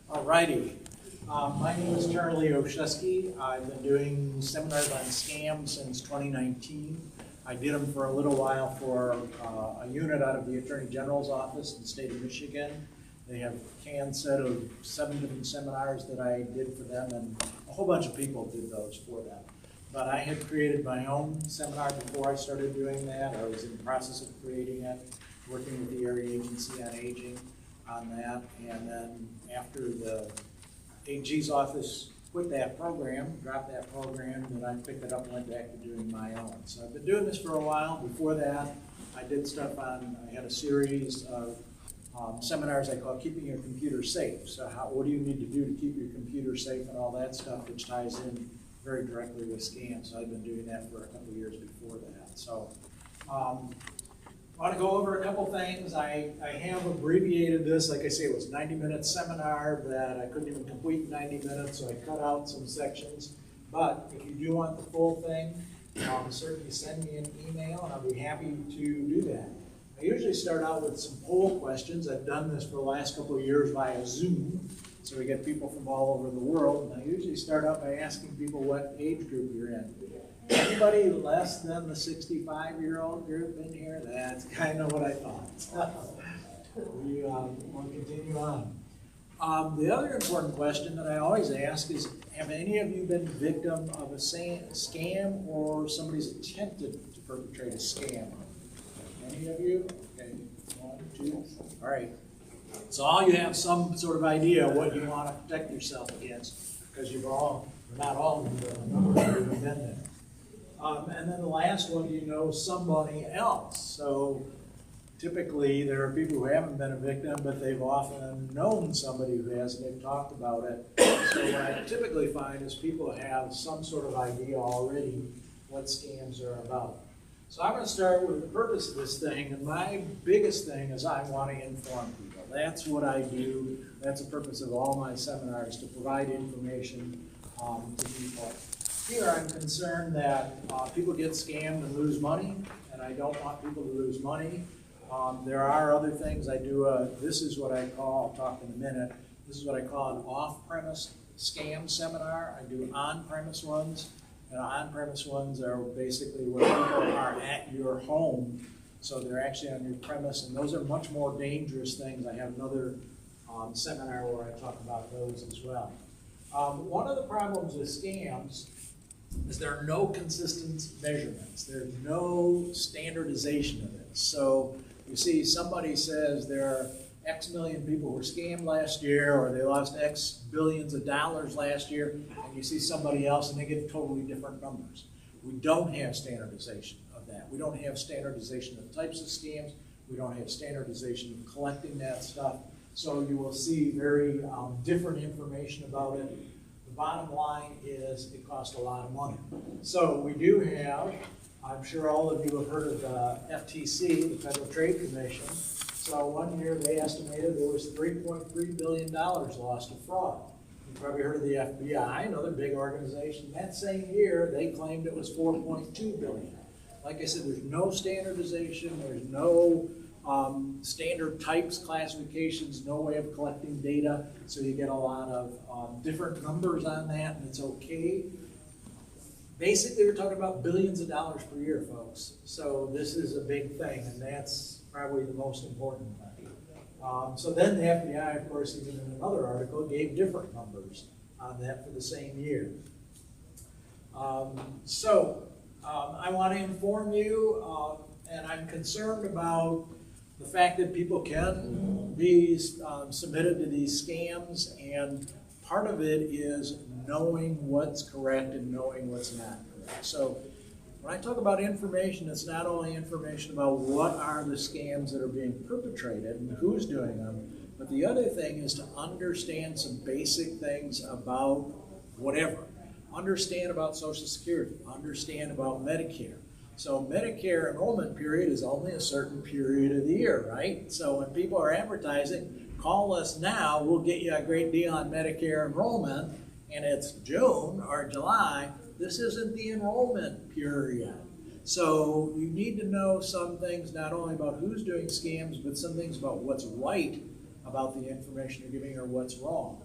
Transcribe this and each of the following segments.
Alrighty. My name is Charlie Oshesky. I've been doing seminars on scams since 2019. I did them for a little while for a unit out of the Attorney General's office in the state of Michigan. They have a canned set of 7 different seminars that I did for them, and a whole bunch of people did those for them. But I had created my own seminar before I started doing that. I was in the process of creating it, working with the Area Agency on Aging on that, and then after the AG's office quit that program, dropped that program, then I picked it up and went back to doing my own. So I've been doing this for a while. Before that, I did stuff on, I had a series of seminars I call Keeping Your Computer Safe. So what do you need to do to keep your computer safe and all that stuff, which ties in very directly with scams. So I've been doing that for a couple of years before that. So I want to go over a couple things. I have abbreviated this. Like I say, it was a 90-minute seminar that I couldn't even complete in 90 minutes, so I cut out some sections. But if you do want the full thing, certainly send me an email, and I'll be happy to do that. I usually start out with some poll questions. I've done this for the last couple of years via Zoom, so we get people from all over the world. And I usually start out by asking people what age group you're in. Anybody less than the 65-year-old group in here? That's kind of what I thought. We'll continue on. The other important question that I always ask is, have any of you been victim of a scam or somebody's attempted to perpetrate a scam? Any of you? Okay, 1, 2, all right. So all you have some sort of idea what you want to protect yourself against, because not all of you, but a number of you have been there. And then the last one, you know somebody else. So typically there are people who haven't been a victim, but they've often known somebody who has, and they've talked about it. So what I typically find is people have some sort of idea already what scams are about. So I'm going to start with the purpose of this thing, and my biggest thing is I want to inform people. That's what I do. That's the purpose of all my seminars, to provide information to people. Here I'm concerned that people get scammed and lose money, and I don't want people to lose money. There are other things I do. This is what I call, I'll talk in a minute, this is what I call an off-premise scam seminar. I do on-premise ones. And on-premise ones are basically where people are at your home, so they're actually on your premise, and those are much more dangerous things. I have another seminar where I talk about those as well. One of the problems with scams is there are no consistent measurements. There's no standardization of this. So you see somebody says there are X million people were scammed last year, or they lost X billions of dollars last year, and you see somebody else and they get totally different numbers. We don't have standardization of that. We don't have standardization of types of scams. We don't have standardization of collecting that stuff. So you will see very different information about it. The bottom line is it costs a lot of money. So we do have, I'm sure all of you have heard of the FTC, the Federal Trade Commission. So one year they estimated there was $3.3 billion lost to fraud. You've probably heard of the FBI, another big organization. That same year they claimed it was $4.2 billion. Like I said, there's no standardization, there's no standard types, classifications, no way of collecting data, so you get a lot of different numbers on that, and it's okay. Basically, we're talking about billions of dollars per year, folks. So this is a big thing, and that's probably the most important thing. So then the FBI, of course, even in another article, gave different numbers on that for the same year. I want to inform you, and I'm concerned about the fact that people can be submitted to these scams, and part of it is knowing what's correct and knowing what's not correct. So when I talk about information, it's not only information about what are the scams that are being perpetrated and who's doing them, but the other thing is to understand some basic things about whatever. Understand about Social Security, understand about Medicare. So Medicare enrollment period is only a certain period of the year, right? So when people are advertising, call us now, we'll get you a great deal on Medicare enrollment, and it's June or July, this isn't the enrollment period. So you need to know some things, not only about who's doing scams, but some things about what's right about the information you're giving or what's wrong.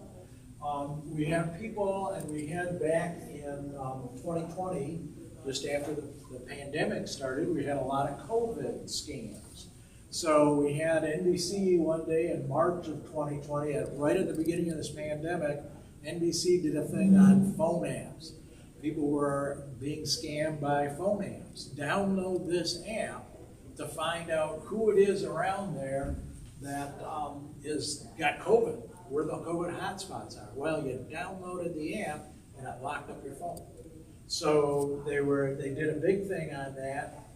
We have people, and we had back in 2020, just after the pandemic started, we had a lot of COVID scams. So we had NBC one day in March of 2020, right at the beginning of this pandemic, NBC did a thing on phone apps. People were being scammed by phone apps. Download this app to find out who it is around there that is got COVID, where the COVID hotspots are. Well, you downloaded the app and it locked up your phone. So they did a big thing on that.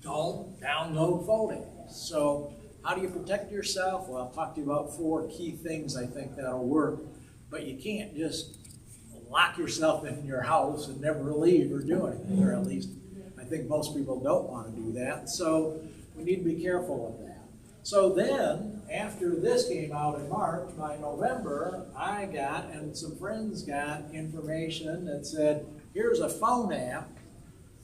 Don't download phone apps. So how do you protect yourself? Well, I'll talk to you about 4 key things I think that'll work. But you can't just lock yourself in your house and never leave or do anything, or at least I think most people don't want to do that. So we need to be careful of that. So then, after this came out in March, by November, I got, and some friends got, information that said, here's a phone app.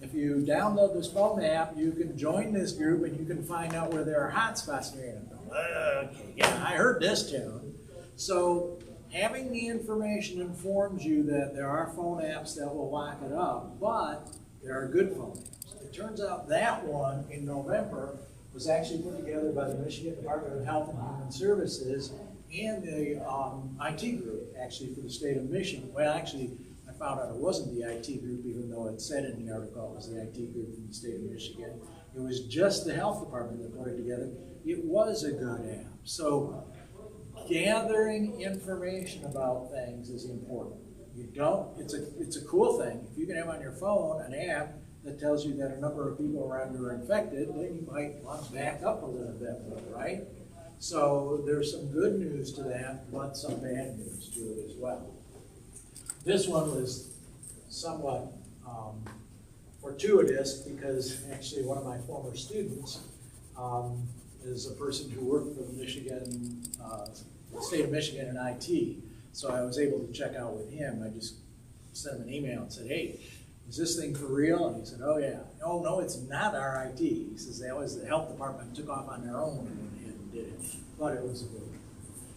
If you download this phone app, you can join this group and you can find out where there are hotspots near you. Okay, yeah, I heard this tune. So having the information informs you that there are phone apps that will lock it up, but there are good phone apps. It turns out that one in November was actually put together by the Michigan Department of Health and Human Services and the IT group, actually, for the state of Michigan. Well, actually, I found out it wasn't the IT group, even though it said in the article it was the IT group from the state of Michigan. It was just the health department that put it together. It was a good app. So gathering information about things is important. You don't, it's a cool thing. If you can have on your phone an app that tells you that a number of people around you are infected, then you might want to back up a little bit more, right? So there's some good news to that, but some bad news to it as well. This one was somewhat fortuitous because actually one of my former students is a person who worked for the Michigan, the state of Michigan in IT. So I was able to check out with him. I just sent him an email and said, hey, is this thing for real? And he said, oh yeah. Oh no, it's not our IT. He says that was the health department took off on their own and did it. But it was a good one.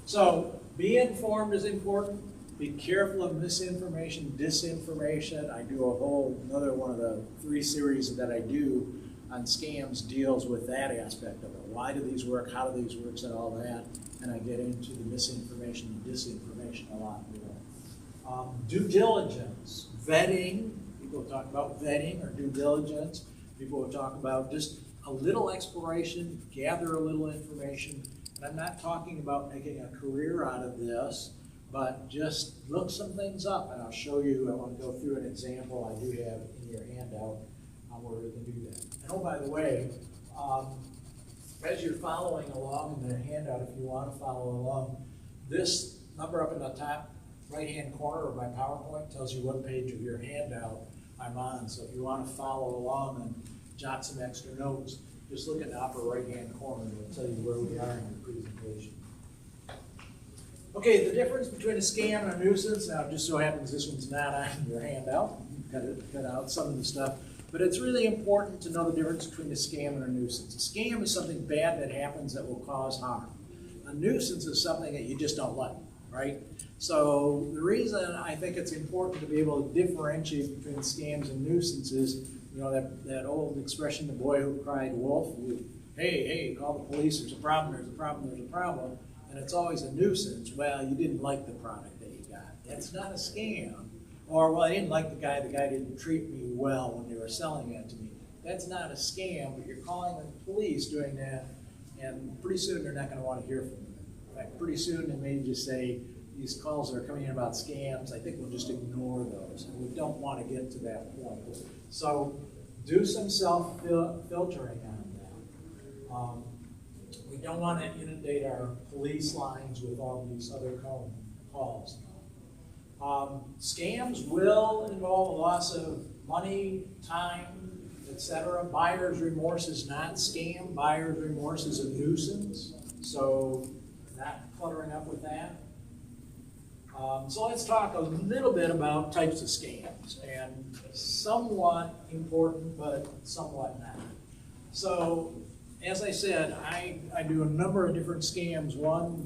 So be informed is important. Be careful of misinformation, disinformation. I do a whole, another one of the 3 series that I do on scams deals with that aspect of it. Why do these work? How do these work? And all that. And I get into the misinformation and disinformation a lot more. Due diligence, vetting. People talk about vetting or due diligence. People will talk about just a little exploration, gather a little information. And I'm not talking about making a career out of this, but just look some things up, and I'll show you. I want to go through an example I do have in your handout on where we can do that. And oh, by the way, as you're following along in the handout, if you want to follow along, this number up in the top right-hand corner of my PowerPoint tells you what page of your handout I'm on. So if you want to follow along and jot some extra notes, just look at the upper right-hand corner and it'll tell you where we are in the presentation. Okay, the difference between a scam and a nuisance. Now, it just so happens this one's not on your handout. Cut out some of the stuff. But it's really important to know the difference between a scam and a nuisance. A scam is something bad that happens that will cause harm. A nuisance is something that you just don't like, right? So the reason I think it's important to be able to differentiate between scams and nuisances, you know, that old expression, the boy who cried wolf, hey, call the police, there's a problem, there's a problem, there's a problem. And it's always a nuisance. Well, you didn't like the product that you got. That's not a scam. Or, well, I didn't like the guy didn't treat me well when they were selling it to me. That's not a scam, but you're calling the police doing that, and pretty soon they're not going to want to hear from you. In fact, pretty soon they may just say, these calls are coming in about scams, I think we'll just ignore those. And we don't want to get to that point. So do some self-filtering on that. We don't want to inundate our police lines with all these other calls. Scams will involve a loss of money, time, etc. Buyer's remorse is not scam. Buyer's remorse is a nuisance. So not cluttering up with that. So let's talk a little bit about types of scams, and somewhat important, but somewhat not. So as I said, I do a number of different scams.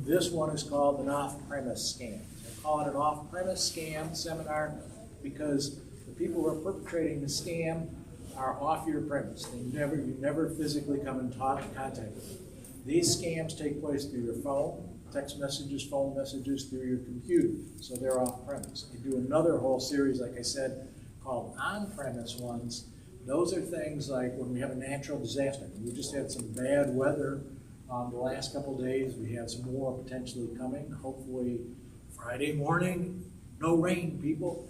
This one is called an off-premise scam. call it an off-premise scam seminar because the people who are perpetrating the scam are off your premise. You never physically come in contact with them. These scams take place through your phone, text messages, phone messages, through your computer, so they're off-premise. They do another whole series, like I said, called on-premise ones. Those are things like when we have a natural disaster. We just had some bad weather the last couple of days. We have some more potentially coming. Hopefully Friday morning, no rain, people.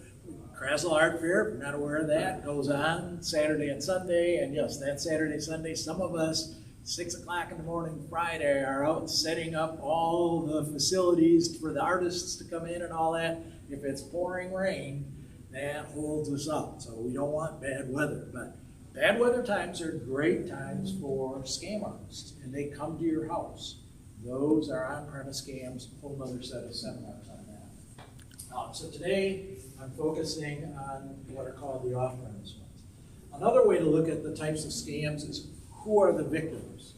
Krasl Art Fair, if you're not aware of that, goes on Saturday and Sunday. And yes, that Saturday, Sunday, some of us, 6 o'clock in the morning Friday, are out setting up all the facilities for the artists to come in and all that. If it's pouring rain, that holds us up. So we don't want bad weather. But bad weather times are great times for scam artists, and they come to your house. Those are on-premise scams, a whole other set of seminars on that. So today, I'm focusing on what are called the off-premise ones. Another way to look at the types of scams is who are the victims.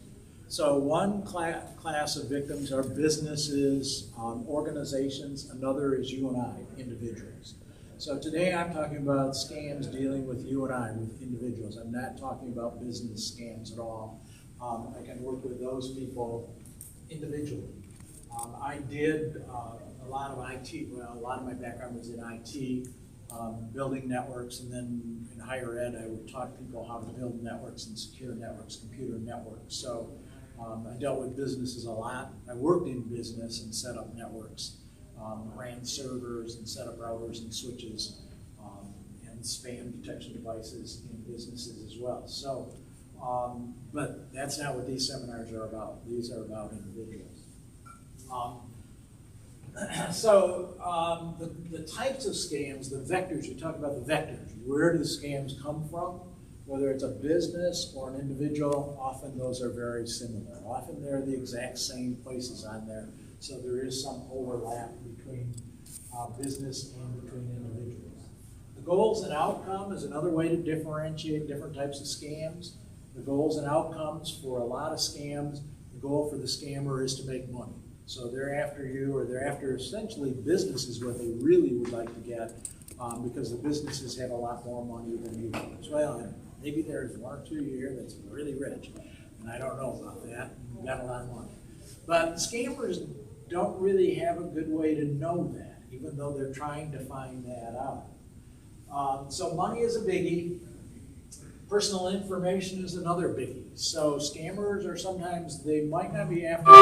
So one class of victims are businesses, organizations. Another is you and I, individuals. So today I'm talking about scams dealing with you and I, with individuals. I'm not talking about business scams at all. I can work with those people individually. I did a lot of IT, well, a lot of my background was in IT, building networks, and then in higher ed I would taught people how to build networks and secure networks, computer networks. So I dealt with businesses a lot. I worked in business and set up networks. Ran servers and set up routers and switches and spam detection devices in businesses as well. So, but that's not what these seminars are about. These are about individuals. The types of scams, the vectors, you talk about the vectors. Where do the scams come from? Whether it's a business or an individual, often those are very similar. Often they're the exact same places on there. So there is some overlap between business and between individuals. The goals and outcome is another way to differentiate different types of scams. The goals and outcomes for a lot of scams, the goal for the scammer is to make money. So they're after you, or they're after essentially businesses what they really would like to get because the businesses have a lot more money than you do as well. And maybe there's one or two here that's really rich, and I don't know about that. You've got a lot of money. But scammers don't really have a good way to know that, even though they're trying to find that out. So money is a biggie. Personal information is another biggie. So scammers are sometimes, they might not be after you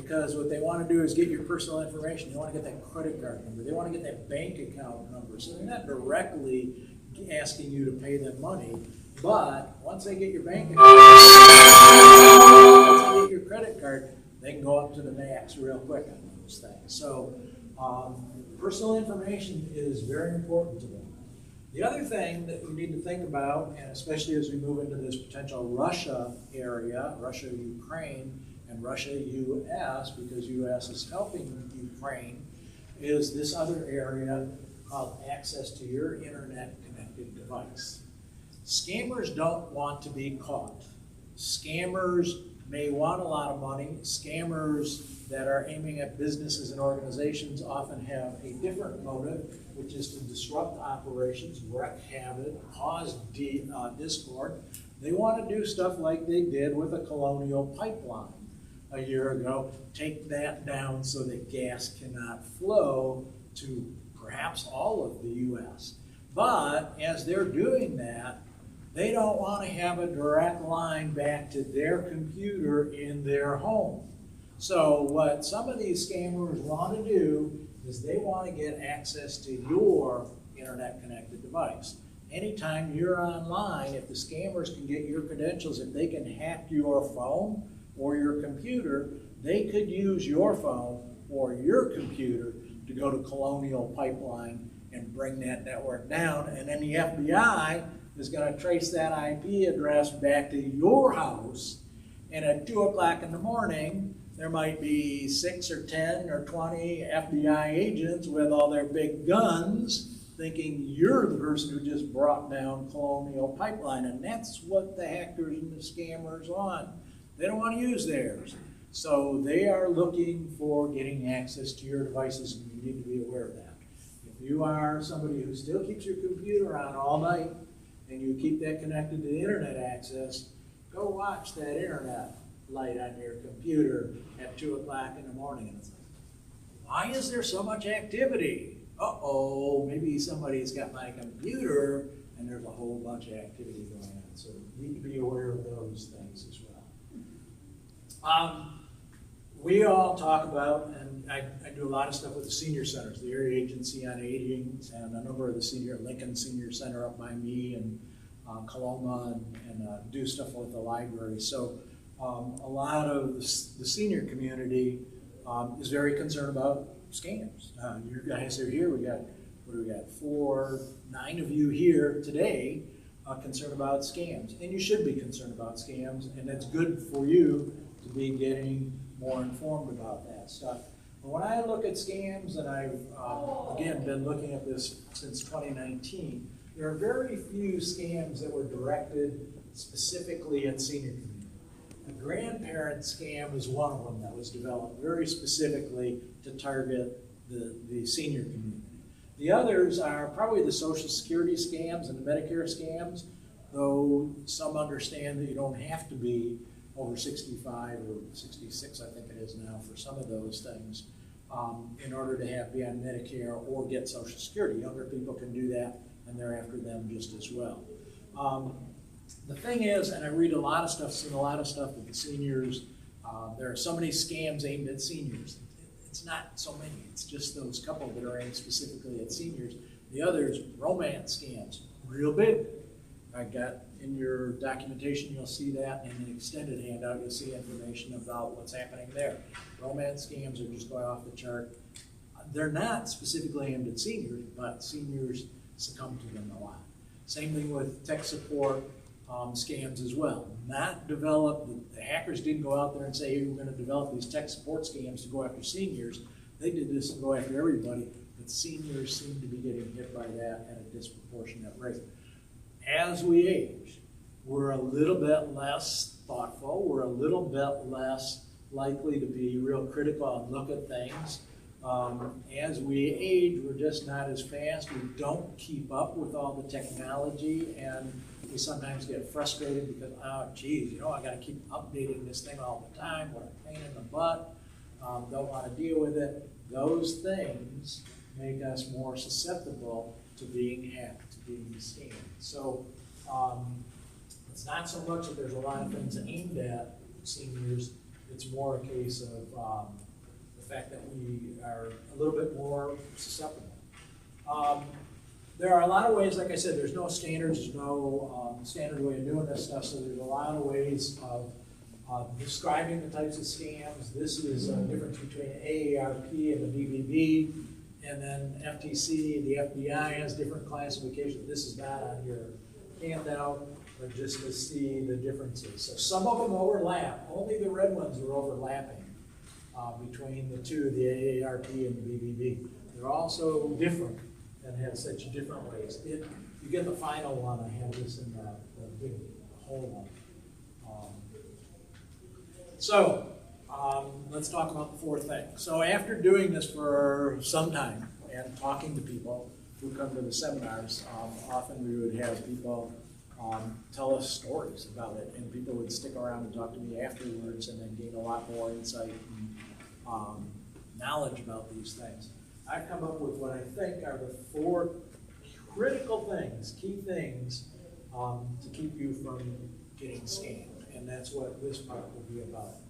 because what they want to do is get your personal information. They want to get that credit card number. They want to get that bank account number. So they're not directly asking you to pay them money. But once they get your bank account, once they get your credit card, they can go up to the max real quick on those things. So personal information is very important to them. The other thing that we need to think about, and especially as we move into this potential Russia area, Russia-Ukraine, and Russia-US, because US is helping Ukraine, is this other area called access to your internet-connected device. Scammers don't want to be caught. Scammers may want a lot of money. Scammers that are aiming at businesses and organizations often have a different motive, which is to disrupt operations, wreak havoc, cause discord. They want to do stuff like they did with the Colonial Pipeline a year ago, take that down so that gas cannot flow to perhaps all of the U.S. But as they're doing that, they don't want to have a direct line back to their computer in their home. So what some of these scammers want to do is they want to get access to your internet-connected device. Anytime you're online, if the scammers can get your credentials, if they can hack your phone or your computer, they could use your phone or your computer to go to Colonial Pipeline and bring that network down, and then the FBI is going to trace that IP address back to your house, and at 2 o'clock in the morning, there might be 6 or 10 or 20 FBI agents with all their big guns thinking you're the person who just brought down Colonial Pipeline, and that's what the hackers and the scammers want. They don't want to use theirs. So they are looking for getting access to your devices, and you need to be aware of that. If you are somebody who still keeps your computer on all night and you keep that connected to the internet access, go watch that internet light on your computer at 2 o'clock in the morning. And it's like, why is there so much activity? Uh-oh, maybe somebody's got my computer and there's a whole bunch of activity going on. So you need to be aware of those things as well. We all talk about, and I do a lot of stuff with the senior centers, the Area Agency on Aging, and a number of the Lincoln Senior Center up by me, and Coloma, and do stuff with the library. So a lot of the senior community is very concerned about scams. You guys are here, we got 9 of you here today concerned about scams. And you should be concerned about scams, and it's good for you to be getting more informed about that stuff. But when I look at scams, and I've again been looking at this since 2019, there are very few scams that were directed specifically at senior community. The grandparent scam is one of them that was developed very specifically to target the senior community. The others are probably the Social Security scams and the Medicare scams, though some understand that you don't have to be over 65 or 66, I think it is now, for some of those things, in order to be on Medicare or get Social Security. Younger people can do that, and they're after them just as well. The thing is, and I read a lot of stuff, seen a lot of stuff with the seniors, there are so many scams aimed at seniors. It's not so many, it's just those couple that are aimed specifically at seniors. The others, romance scams, real big. I got in your documentation, you'll see that, in the extended handout, you'll see information about what's happening there. Romance scams are just going off the chart. They're not specifically aimed at seniors, but seniors succumb to them a lot. Same thing with tech support scams as well. Not developed, the hackers didn't go out there and say, hey, we're going to develop these tech support scams to go after seniors. They did this to go after everybody, but seniors seem to be getting hit by that at a disproportionate rate. As we age, we're a little bit less thoughtful, we're a little bit less likely to be real critical and look at things. As we age, we're just not as fast. We don't keep up with all the technology, and we sometimes get frustrated because, oh, geez, I got to keep updating this thing all the time. What a pain in the butt. Don't want to deal with it. Those things make us more susceptible to being hacked, to being scammed. So it's not so much that there's a lot of things aimed at seniors. It's more a case of the fact that we are a little bit more susceptible. There are a lot of ways, like I said, there's no standards, there's no standard way of doing this stuff, so there's a lot of ways of describing the types of scams. This is a difference between AARP and the BBB, and then FTC, the FBI has different classifications. This is not on your handout, but just to see the differences. So some of them overlap, only the red ones are overlapping between the two, the AARP and the BBB. They're also different and have such different ways. You get the final one, I have this in the big whole one. Let's talk about the 4th thing. So after doing this for some time and talking to people who come to the seminars, often we would have people tell us stories about it, and people would stick around and talk to me afterwards and then gain a lot more insight and knowledge about these things. I've come up with what I think are the 4 critical things, key things, to keep you from getting scammed, and that's what this part will be about.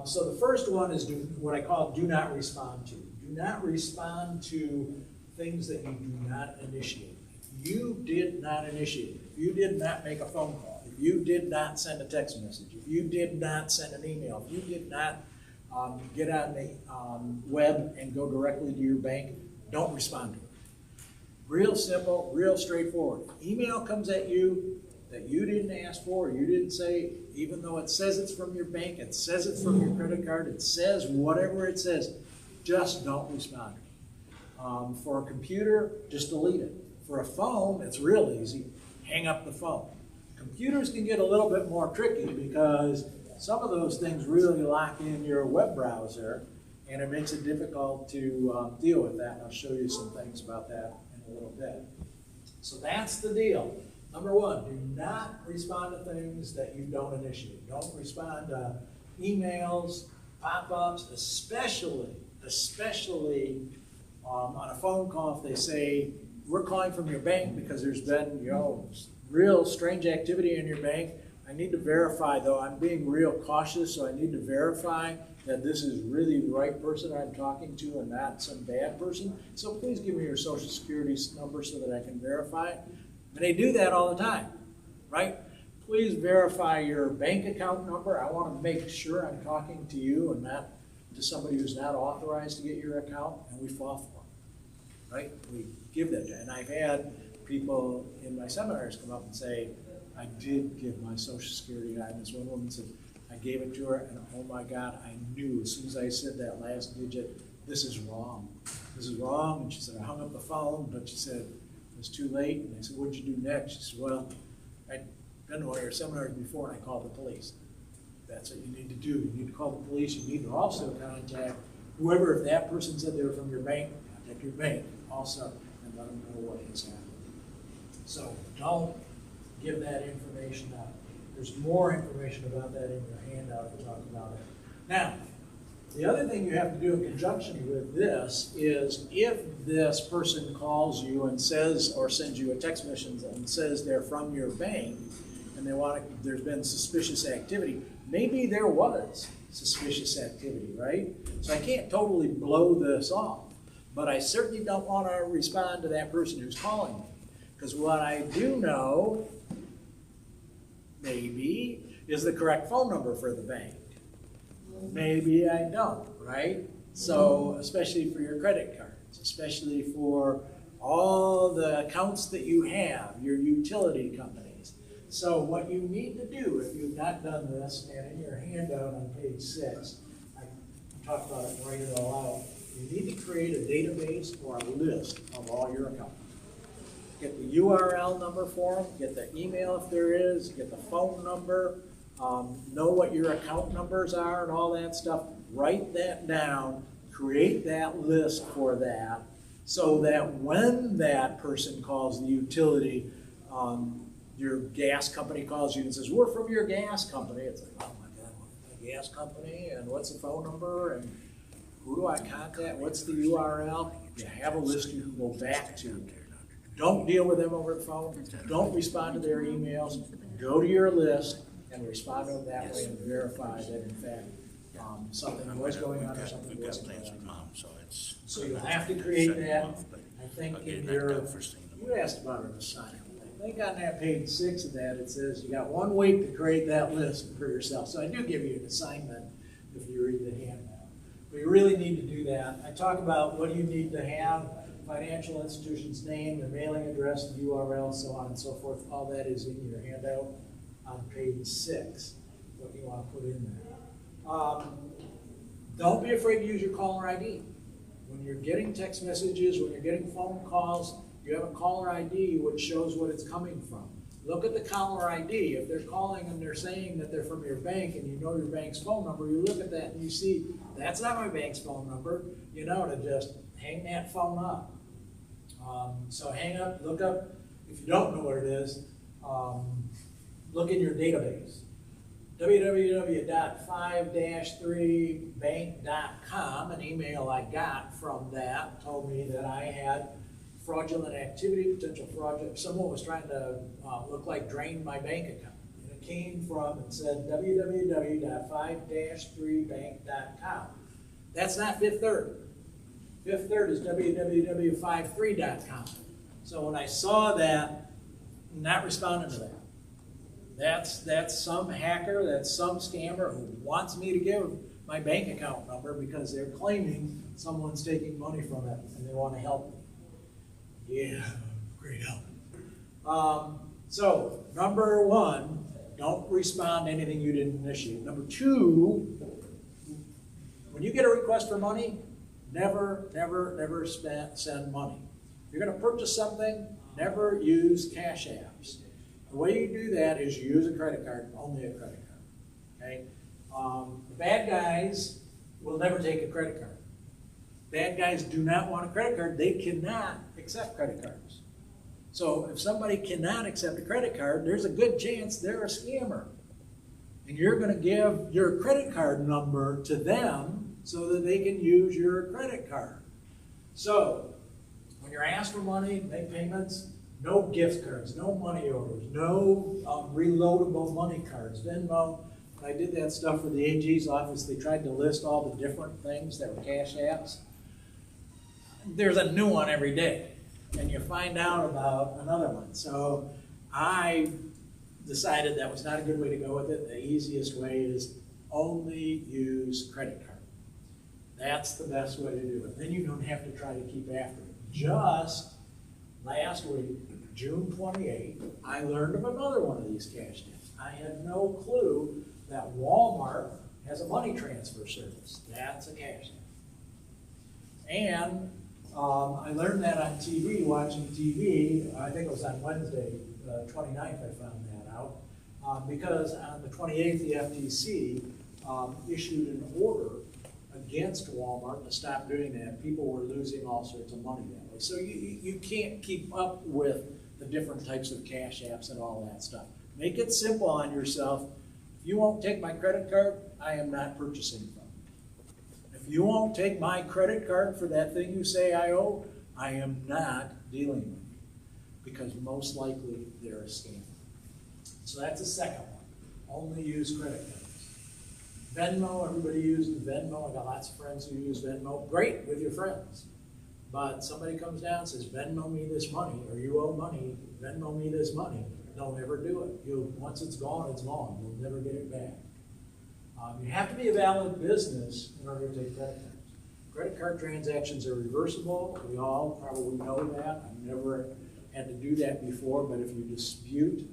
So the first one is what I call do not respond to. Do not respond to things that you do not initiate. If you did not initiate, if you did not make a phone call, if you did not send a text message, if you did not send an email, if you did not get on the web and go directly to your bank, don't respond to it. Real simple, real straightforward. Email comes at you that you didn't ask for, you didn't say, even though it says it's from your bank, it says it's from your credit card, it says whatever it says, just don't respond. For a computer, just delete it. For a phone, it's real easy. Hang up the phone. Computers can get a little bit more tricky because some of those things really lock in your web browser, and it makes it difficult to deal with that. And I'll show you some things about that in a little bit. So that's the deal. Number one, do not respond to things that you don't initiate. Don't respond to emails, pop-ups, especially on a phone call if they say, we're calling from your bank because there's been, real strange activity in your bank. I need to verify, though. I'm being real cautious, so I need to verify that this is really the right person I'm talking to and not some bad person. So please give me your social security number so that I can verify it. And they do that all the time, right? Please verify your bank account number. I want to make sure I'm talking to you and not to somebody who's not authorized to get your account, and we fall for it, right? We give that to, and I've had people in my seminars come up and say, I did give my social security guy, and this one woman said, I gave it to her, and oh my God, I knew as soon as I said that last digit, this is wrong. This is wrong. And she said, I hung up the phone, but she said, it was too late. And I said, what'd you do next? She said, well, I'd been to one of your seminars before, and I called the police. That's what you need to do. You need to call the police. You need to also contact whoever, if that person said they were from your bank, contact your bank also and let them know what has happened. So don't give that information out. There's more information about that in your handout to talk about it. Now, the other thing you have to do in conjunction with this is if this person calls you and says, or sends you a text message and says they're from your bank and they want to, there's been suspicious activity, maybe there was suspicious activity, right? So I can't totally blow this off, but I certainly don't want to respond to that person who's calling me. Because what I do know, maybe, is the correct phone number for the bank. Maybe I don't, right? So, especially for your credit cards, especially for all the accounts that you have, your utility companies. So what you need to do, if you've not done this, and in your handout on page 6, I talked about it, write it all out, you need to create a database or a list of all your accounts. Get the URL number for them, get the email if there is, get the phone number, know what your account numbers are and all that stuff. Write that down, create that list for that, so that when that person calls the utility, your gas company calls you and says, we're from your gas company. It's like, oh my God, what's the gas company? And what's the phone number? And who do I contact? What's the URL? You have a list you can go back to. Don't deal with them over the phone. Don't respond to their emails. Go to your list and respond to them that way and verify that, in fact, something was going on or something wasn't going on. So you'll have to create that. I think in your, you asked about an assignment. I think on that page 6 of that, it says you got 1 week to create that list for yourself. So I do give you an assignment if you read the handout. But you really need to do that. I talk about what do you need to have, financial institution's name, their mailing address, the URL, so on and so forth. All that is in your handout on page 6, what you want to put in there. Don't be afraid to use your caller ID. When you're getting text messages, when you're getting phone calls, you have a caller ID which shows what it's coming from. Look at the caller ID. If they're calling and they're saying that they're from your bank and you know your bank's phone number, you look at that and you see, that's not my bank's phone number, you know, to just hang that phone up. So hang up, look up, if you don't know what it is, look in your database. www.5-3bank.com, an email I got from that told me that I had fraudulent activity, potential fraudulent, someone was trying to look like drain my bank account. And it came from and said www.5-3bank.com. That's not Fifth Third. Fifth Third is www.53.com. So when I saw that, not responding to that. That's some hacker, that's some scammer who wants me to give my bank account number because they're claiming someone's taking money from it and they want to help me. Yeah, great help. So, number 1, don't respond to anything you didn't initiate. Number 2, when you get a request for money, never send money. If you're going to purchase something, never use cash apps. The way you do that is you use a credit card, only a credit card. Okay? The bad guys will never take a credit card. Bad guys do not want a credit card. They cannot accept credit cards. So if somebody cannot accept a credit card, there's a good chance they're a scammer. And you're going to give your credit card number to them so that they can use your credit card. So when you're asked for money, make payments, no gift cards, no money orders, no reloadable money cards. Venmo. When I did that stuff for the AG's office, they tried to list all the different things that were cash apps. There's a new one every day, and you find out about another one. So I decided that was not a good way to go with it. The easiest way is only use credit card. That's the best way to do it. Then you don't have to try to keep after it. Just last week, June 28th, I learned of another one of these cash apps. I had no clue that Walmart has a money transfer service. That's a cash app. And I learned that on TV, watching TV. I think it was on Wednesday, the 29th, I found that out. Because on the 28th, the FTC issued an order against Walmart to stop doing that. People were losing all sorts of money that way. So you can't keep up with the different types of cash apps and all that stuff. Make it simple on yourself. If you won't take my credit card, I am not purchasing from you. If you won't take my credit card for that thing you say I owe, I am not dealing with you, because most likely they're a scam. So that's the second one. Only use credit cards. Venmo, everybody uses Venmo. I got lots of friends who use Venmo. Great with your friends. But somebody comes down and says, Venmo me this money, or you owe money, Venmo me this money. Don't ever do it. Once it's gone, it's gone. You'll never get it back. You have to be a valid business in order to take credit cards. Credit card transactions are reversible. We all probably know that. I've never had to do that before, but if you dispute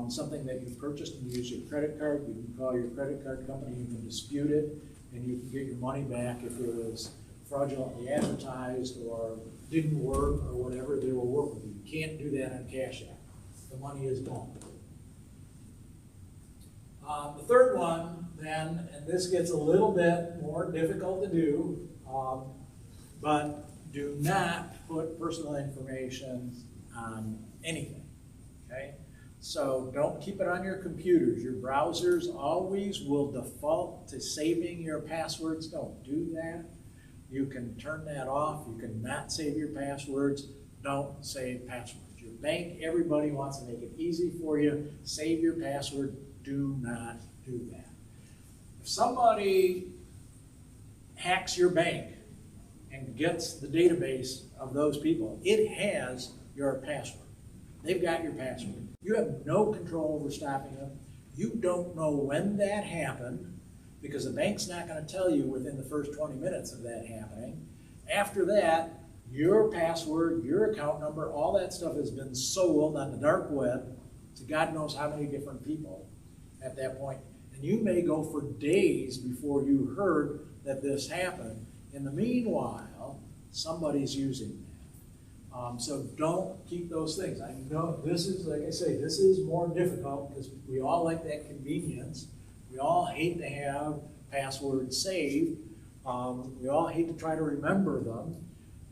something that you purchased and you use your credit card, you can call your credit card company, you can dispute it, and you can get your money back if it was fraudulently advertised or didn't work or whatever. They will work with you. You can't do that on Cash App. The money is gone. The third one, then, and this gets a little bit more difficult to do, but do not put personal information on anything, okay? So don't keep it on your computers. Your browsers always will default to saving your passwords. Don't do that. You can turn that off. You can not save your passwords. Don't save passwords. Your bank, everybody wants to make it easy for you. Save your password. Do not do that. If somebody hacks your bank and gets the database of those people, it has your password. They've got your password. You have no control over stopping them. You don't know when that happened, because the bank's not going to tell you within the first 20 minutes of that happening. After that, your password, your account number, all that stuff has been sold on the dark web to God knows how many different people at that point. And you may go for days before you heard that this happened. In the meanwhile, somebody's using that. So don't keep those things. I know this is, like I say, this is more difficult because we all like that convenience. We all hate to have passwords saved. We all hate to try to remember them.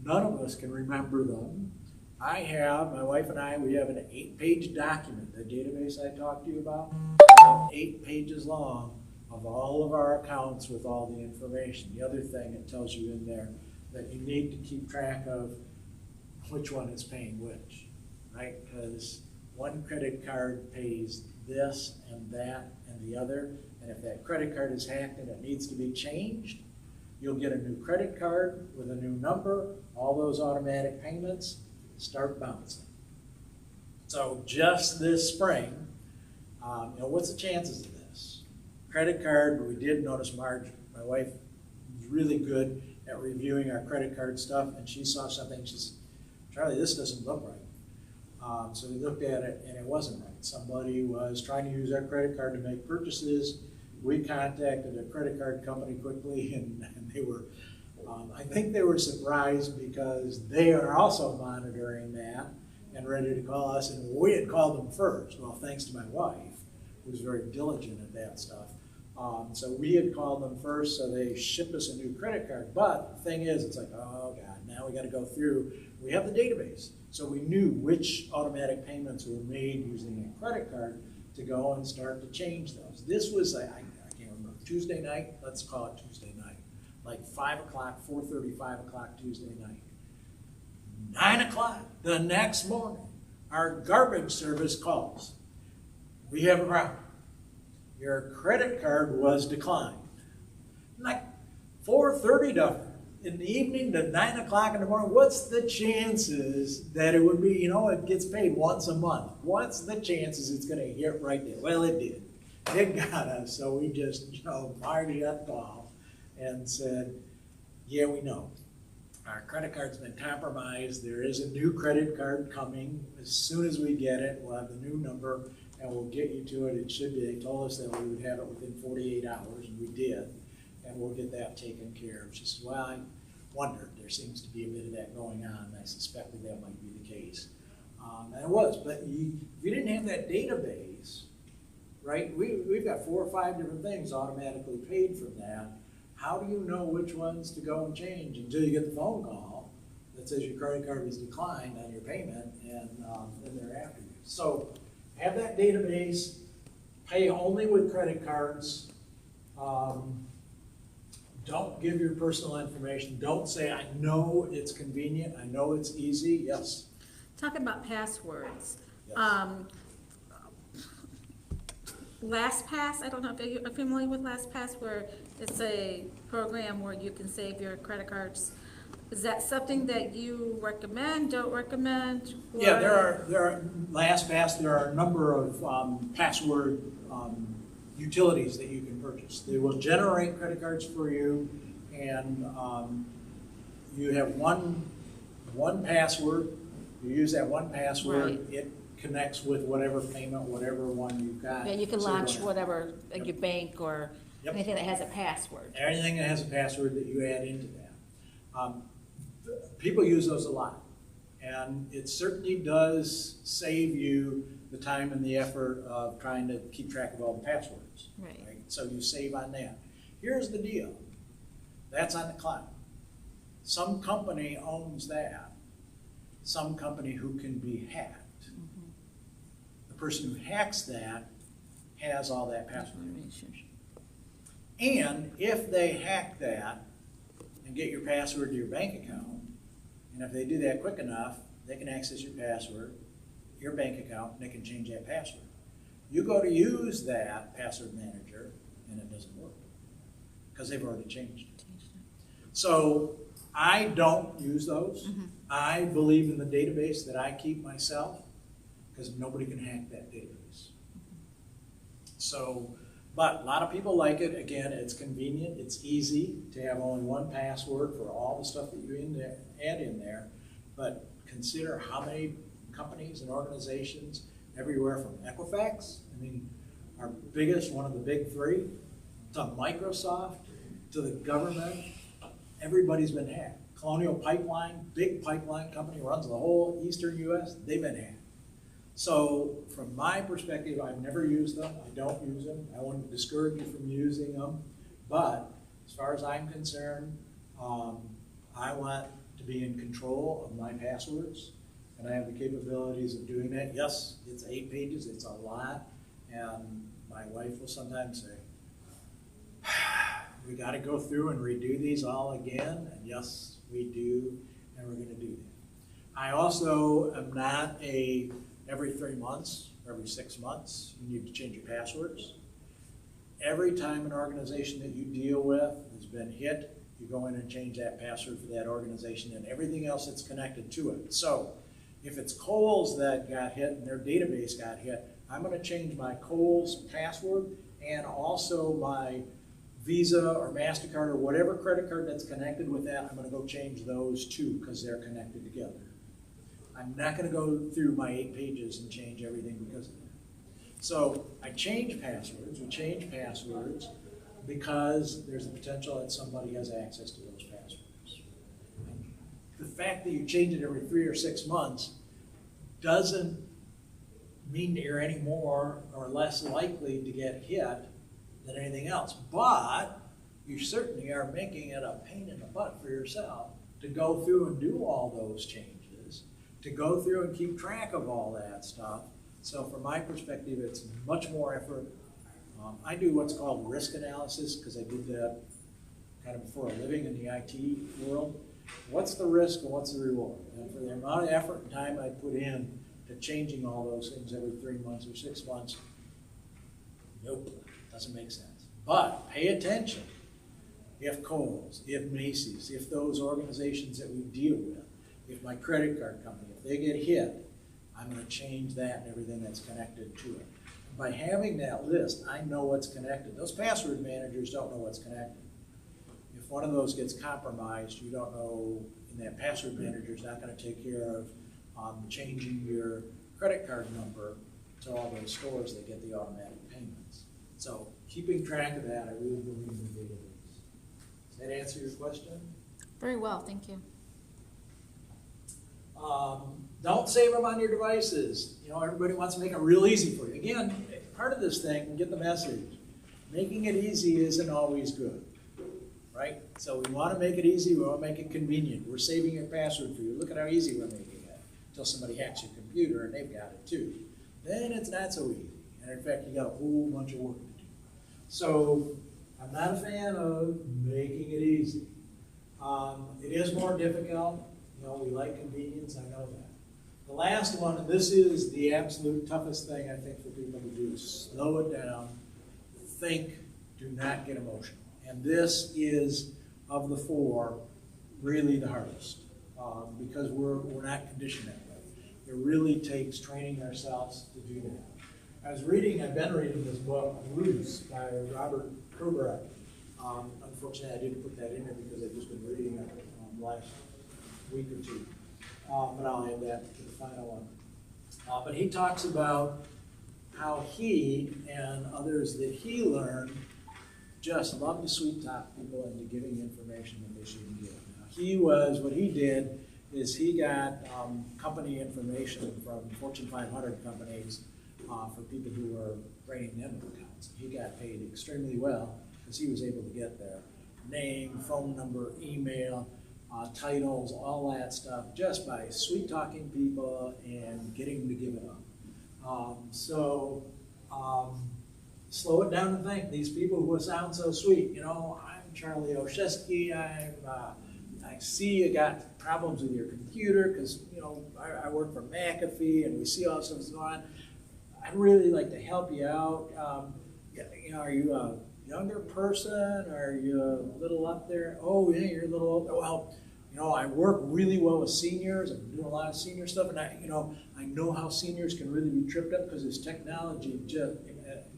None of us can remember them. My wife and I, we have an 8-page document, the database I talked to you about, 8 pages long of all of our accounts with all the information. The other thing it tells you in there that you need to keep track of which one is paying which, right? Because one credit card pays this and that and the other, and if that credit card is hacked and it needs to be changed, you'll get a new credit card with a new number. All those automatic payments start bouncing. So just this spring, what's the chances of this? Credit card, we did notice Marge, my wife, was really good at reviewing our credit card stuff, and she saw something. She said, Charlie, this doesn't look right. So we looked at it, and it wasn't right. Somebody was trying to use our credit card to make purchases. We contacted a credit card company quickly, and they were, I think they were surprised because they are also monitoring that and ready to call us, and we had called them first. Well, thanks to my wife, who was very diligent at that stuff. So we had called them first, so they shipped us a new credit card. But the thing is, it's like, oh God, now we got to go through. We have the database, so we knew which automatic payments were made using a credit card to go and start to change those. This was, I can't remember, Tuesday night, let's call it Tuesday night, like 5 o'clock, 4:30, 5 o'clock Tuesday night. 9 o'clock the next morning, our garbage service calls. We have a problem. Your credit card was declined. Like 4:30 in the evening to 9 o'clock in the morning, what's the chances that it would be, it gets paid once a month. What's the chances it's gonna hit right there? Well, it did. It got us, so we just, fired that call and said, yeah, we know. Our credit card's been compromised. There is a new credit card coming. As soon as we get it, we'll have the new number and we'll get you to it. It should be, they told us that we would have it within 48 hours, and we did. And we'll get that taken care of. She says, well, I wondered, there seems to be a bit of that going on. I suspected that might be the case. And it was, but if you didn't have that database, right, we've got 4 or 5 different things automatically paid from that. How do you know which ones to go and change until you get the phone call that says your credit card was declined on your payment, and then they're after you. So have that database, pay only with credit cards. Don't give your personal information. Don't say, I know it's convenient, I know it's easy. Yes? Talking about passwords. Yes. LastPass, I don't know if you're familiar with LastPass, where it's a program where you can save your credit cards. Is that something that you recommend, don't recommend? Yeah, there are LastPass, there are a number of password utilities that you can purchase. They will generate credit cards for you, and you have one password. You use that one password. Right. It connects with whatever payment, whatever one you've got. Yeah, you can So launch you'll- whatever, like Yep. your bank or Yep. anything that has a password. Anything that has a password that you add into that. People use those a lot, and it certainly does save you the time and the effort of trying to keep track of all the passwords. Right. So you save on that. Here's the deal. That's on the cloud. Some company owns that. Some company who can be hacked. The person who hacks that has all that password. And if they hack that and get your password to your bank account, and if they do that quick enough, they can access your password, your bank account, and they can change that password. You go to use that password manager, and it doesn't work because they've already changed it. So I don't use those. I believe in the database that I keep myself because nobody can hack that database. So, but a lot of people like it. Again, it's convenient. It's easy to have only one password for all the stuff that you add in there. But consider how many companies and organizations everywhere from Equifax, I mean, our biggest, one of the big 3, to Microsoft, to the government, everybody's been hacked. Colonial Pipeline, big pipeline company, runs the whole eastern US, they've been hacked. So from my perspective, I've never used them. I don't use them. I wouldn't discourage you from using them. But as far as I'm concerned, I want to be in control of my passwords, and I have the capabilities of doing that. Yes, it's 8 pages, it's a lot, and my wife will sometimes say, we got to go through and redo these all again, and yes, we do, and we're going to do that. I also am not every 3 months, every 6 months, you need to change your passwords. Every time an organization that you deal with has been hit, you go in and change that password for that organization and everything else that's connected to it. So if it's Kohl's that got hit and their database got hit, I'm going to change my Kohl's password and also my Visa or MasterCard or whatever credit card that's connected with that. I'm going to go change those too because they're connected together. I'm not going to go through my 8 pages and change everything because of that. So I change passwords. We change passwords because there's a potential that somebody has access to those passwords. And the fact that you change it every 3 or 6 months doesn't mean that you're any more or less likely to get hit than anything else. But you certainly are making it a pain in the butt for yourself to go through and do all those changes, to go through and keep track of all that stuff. So from my perspective, it's much more effort. I do what's called risk analysis because I did that kind of for a living in the IT world. What's the risk and what's the reward? And for the amount of effort and time I put in to changing all those things every 3 months or 6 months, nope, doesn't make sense. But pay attention. If Kohl's, if Macy's, if those organizations that we deal with, if my credit card company, if they get hit, I'm going to change that and everything that's connected to it. By having that list, I know what's connected. Those password managers don't know what's connected. If one of those gets compromised, you don't know, and that password manager is not going to take care of changing your credit card number to all those stores that get the automatic payments. So keeping track of that, I really believe in the database. Does that answer your question? Very well, thank you. Don't save them on your devices. You know, everybody wants to make it real easy for you. Again, part of this thing, get the message. Making it easy isn't always good, right? So we want to make it easy. We want to make it convenient. We're saving your password for you. Look at how easy we're making it. Until somebody hacks your computer and they've got it too. Then it's not so easy. And in fact, you got a whole bunch of work to do. So I'm not a fan of making it easy. It is more difficult. You know, we like convenience, I know that. The last one, and this is the absolute toughest thing I think for people to do, slow it down, think, do not get emotional. And this is, of the four, really the hardest, because we're not conditioned that way. It really takes training ourselves to do that. I've been reading this book, Roots, by Robert Kurbrak. Unfortunately, I didn't put that in there because I've just been reading it last week or two. But I'll add that to the final one. But he talks about how he and others that he learned just love to sweet talk people into giving information that they shouldn't give. Now, what he did is he got company information from Fortune 500 companies for people who were bringing them accounts. He got paid extremely well because he was able to get their name, phone number, email, titles, all that stuff, just by sweet talking people and getting them to give it up. Slow it down and think. These people who sound so sweet, you know, I'm Charlie Oshesky, I see you got problems with your computer because, you know, I work for McAfee and we see all this stuff going on. I'd really like to help you out. You know, are you a younger person? Are you a little up there? Oh, yeah, you're a little older. Well, you know, I work really well with seniors. I'm doing a lot of senior stuff, and I know how seniors can really be tripped up because this technology just,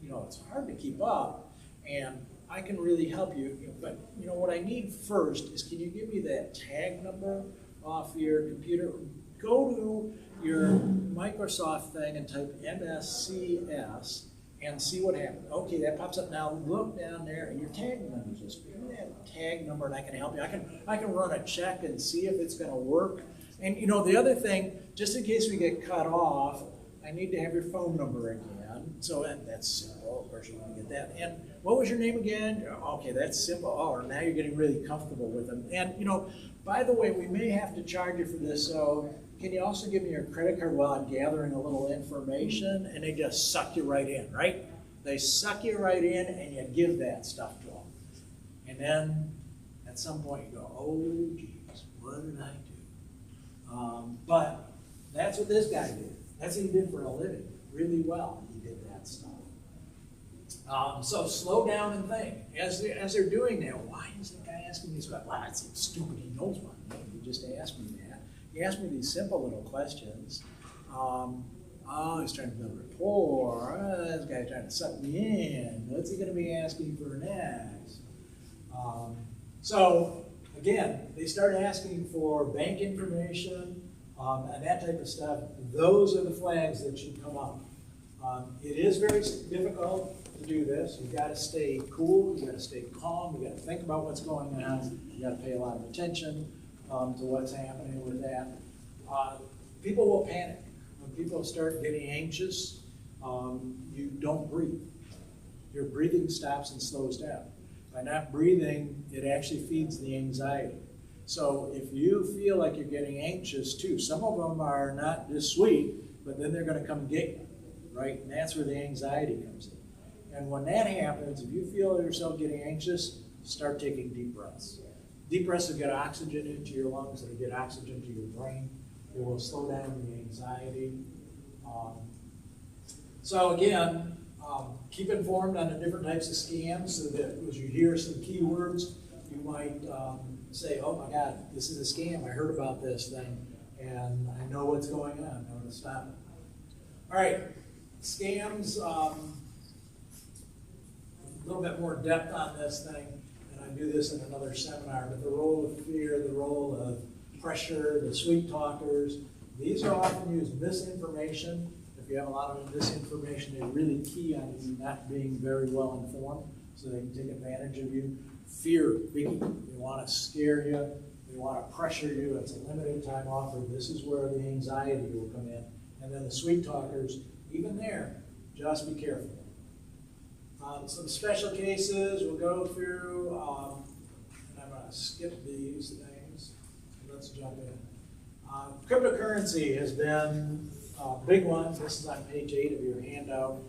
you know, it's hard to keep up, and I can really help you. But you know, what I need first is, can you give me that tag number off your computer? Go to your Microsoft thing and type MSCS and see what happens. Okay, that pops up now. Look down there, and your tag number is just give me that tag number, and I can help you. I can run a check and see if it's going to work. And you know, the other thing, just in case we get cut off, I need to have your phone number again. So that's simple. Of course, you want to get that. And what was your name again? Okay, that's simple. Oh, now you're getting really comfortable with them. And you know, by the way, we may have to charge you for this. So can you also give me your credit card while I'm gathering a little information? And they just suck you right in, right? They suck you right in, and you give that stuff to them. And then at some point you go, oh, geez, what did I do? But that's what this guy did. That's what he did for a living, really well. He did that stuff. So slow down and think. As they're doing that, why is that guy asking me this question? Well, it's stupid. He knows my name. He just asked me that. He asked me these simple little questions. He's trying to build rapport. This guy's trying to suck me in. What's he going to be asking for next? So again, they start asking for bank information and that type of stuff. Those are the flags that should come up. It is very difficult to do this. You've got to stay cool. You've got to stay calm. You've got to think about what's going on. You've got to pay a lot of attention to what's happening with that. People will panic. When people start getting anxious, you don't breathe. your breathing stops and slows down. By not breathing, it actually feeds the anxiety. So if you feel like you're getting anxious too, some of them are not just sweet, but then they're going to come get you, right? And that's where the anxiety comes in. And when that happens, if you feel yourself getting anxious, start taking deep breaths. Deep breaths will get oxygen into your lungs, it'll get oxygen to your brain. It will slow down the anxiety. So again, keep informed on the different types of scams so that as you hear some keywords, you might say, oh my God, this is a scam. I heard about this thing and I know what's going on. I want to stop it. All right, scams, a little bit more depth on this thing, and I do this in another seminar, but the role of fear, the role of pressure, the sweet talkers, these are often used misinformation. If you have a lot of misinformation, they really key on you not being very well informed, so they can take advantage of you. Fear, biggie. They want to scare you. They want to pressure you. It's a limited time offer. This is where the anxiety will come in. And then the sweet talkers, even there, just be careful. Some special cases we'll go through, and I'm going to skip these things. Let's jump in. Cryptocurrency has been a big one. This is on page 8 of your handout.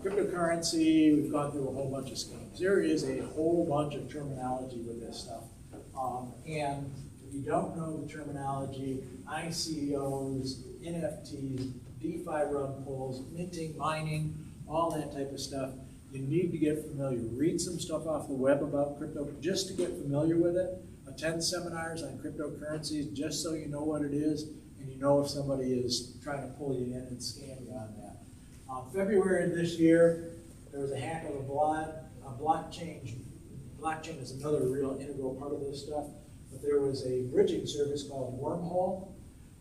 Cryptocurrency, we've gone through a whole bunch of schemes. There is a whole bunch of terminology with this stuff. And if you don't know the terminology, ICOs, NFTs, DeFi rug pulls, minting, mining, all that type of stuff, you need to get familiar. Read some stuff off the web about crypto just to get familiar with it. Attend seminars on cryptocurrencies just so you know what it is and you know if somebody is trying to pull you in and scam you on that. February of this year, there was a hack of a blockchain. Blockchain is another real integral part of this stuff, but there was a bridging service called Wormhole,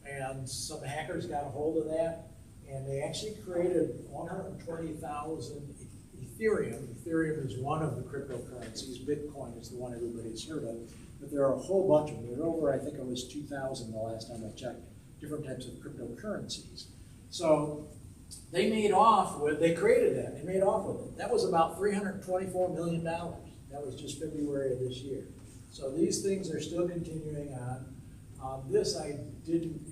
and some hackers got a hold of that, and they actually created 120,000 Ethereum. Ethereum is one of the cryptocurrencies. Bitcoin is the one everybody's heard of, but there are a whole bunch of them. There are over, I think it was 2,000 the last time I checked, different types of cryptocurrencies. So they made off with, they created that, they made off with it. That was about $324 million. That was just February of this year. So these things are still continuing on. This I didn't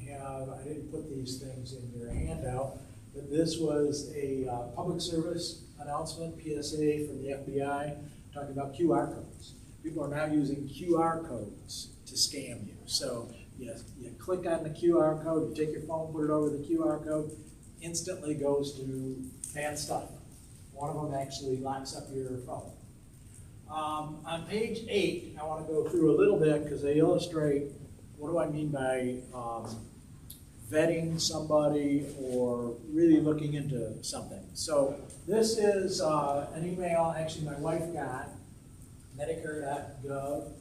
put these things in your handout, but this was a public service announcement, PSA from the FBI, talking about QR codes. People are now using QR codes to scam you. So you click on the QR code, you take your phone, put it over the QR code, instantly goes to bad stuff. One of them actually locks up your phone. On page 8, I want to go through a little bit because they illustrate what do I mean by vetting somebody or really looking into something. So this is an email actually my wife got, Medicare.gov.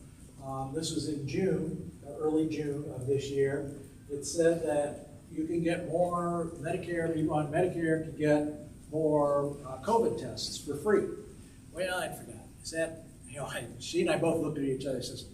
This was in June, early June of this year. It said that you can get more Medicare, people on Medicare can get more COVID tests for free. Well, I forgot. Is that, she and I both looked at each other and says,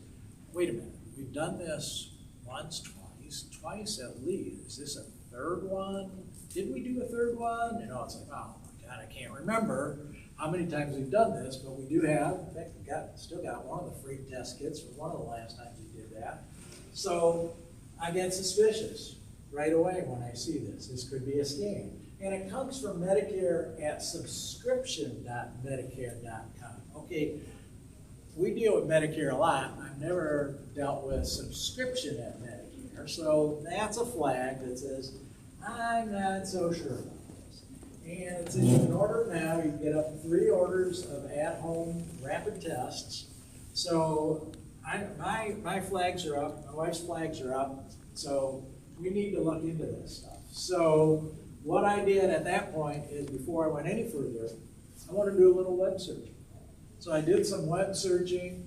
wait a minute, we've done this once, twice at least. Is this a third one? Did we do a third one? It's like, oh my God, I can't remember how many times we've done this, but we do have. In fact, we still got one of the free test kits from one of the last times we did that. So I get suspicious right away when I see this. This could be a scam. And it comes from Medicare at subscription.medicare.com. Okay, we deal with Medicare a lot. I've never dealt with subscription at Medicare. So that's a flag that says, I'm not so sure about this. And it says you can order now. You can get up to 3 orders of at-home rapid tests. So my flags are up. My wife's flags are up. So we need to look into this stuff. So what I did at that point is before I went any further, I wanted to do a little web searching. So I did some web searching.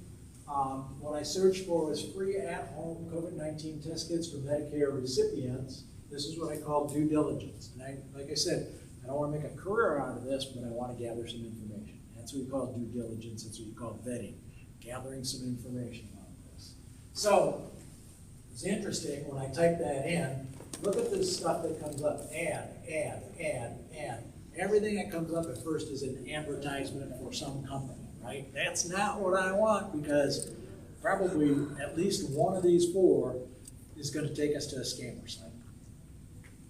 What I searched for was free at-home COVID-19 test kits for Medicare recipients. This is what I call due diligence. And like I said, I don't want to make a career out of this, but I want to gather some information. That's what we call due diligence. That's what you call vetting, gathering some information on this. So it's interesting when I type that in, look at this stuff that comes up, ad. everything that comes up at first is an advertisement for some company, right? That's not what I want, because probably at least one of these four is gonna take us to a scammer site.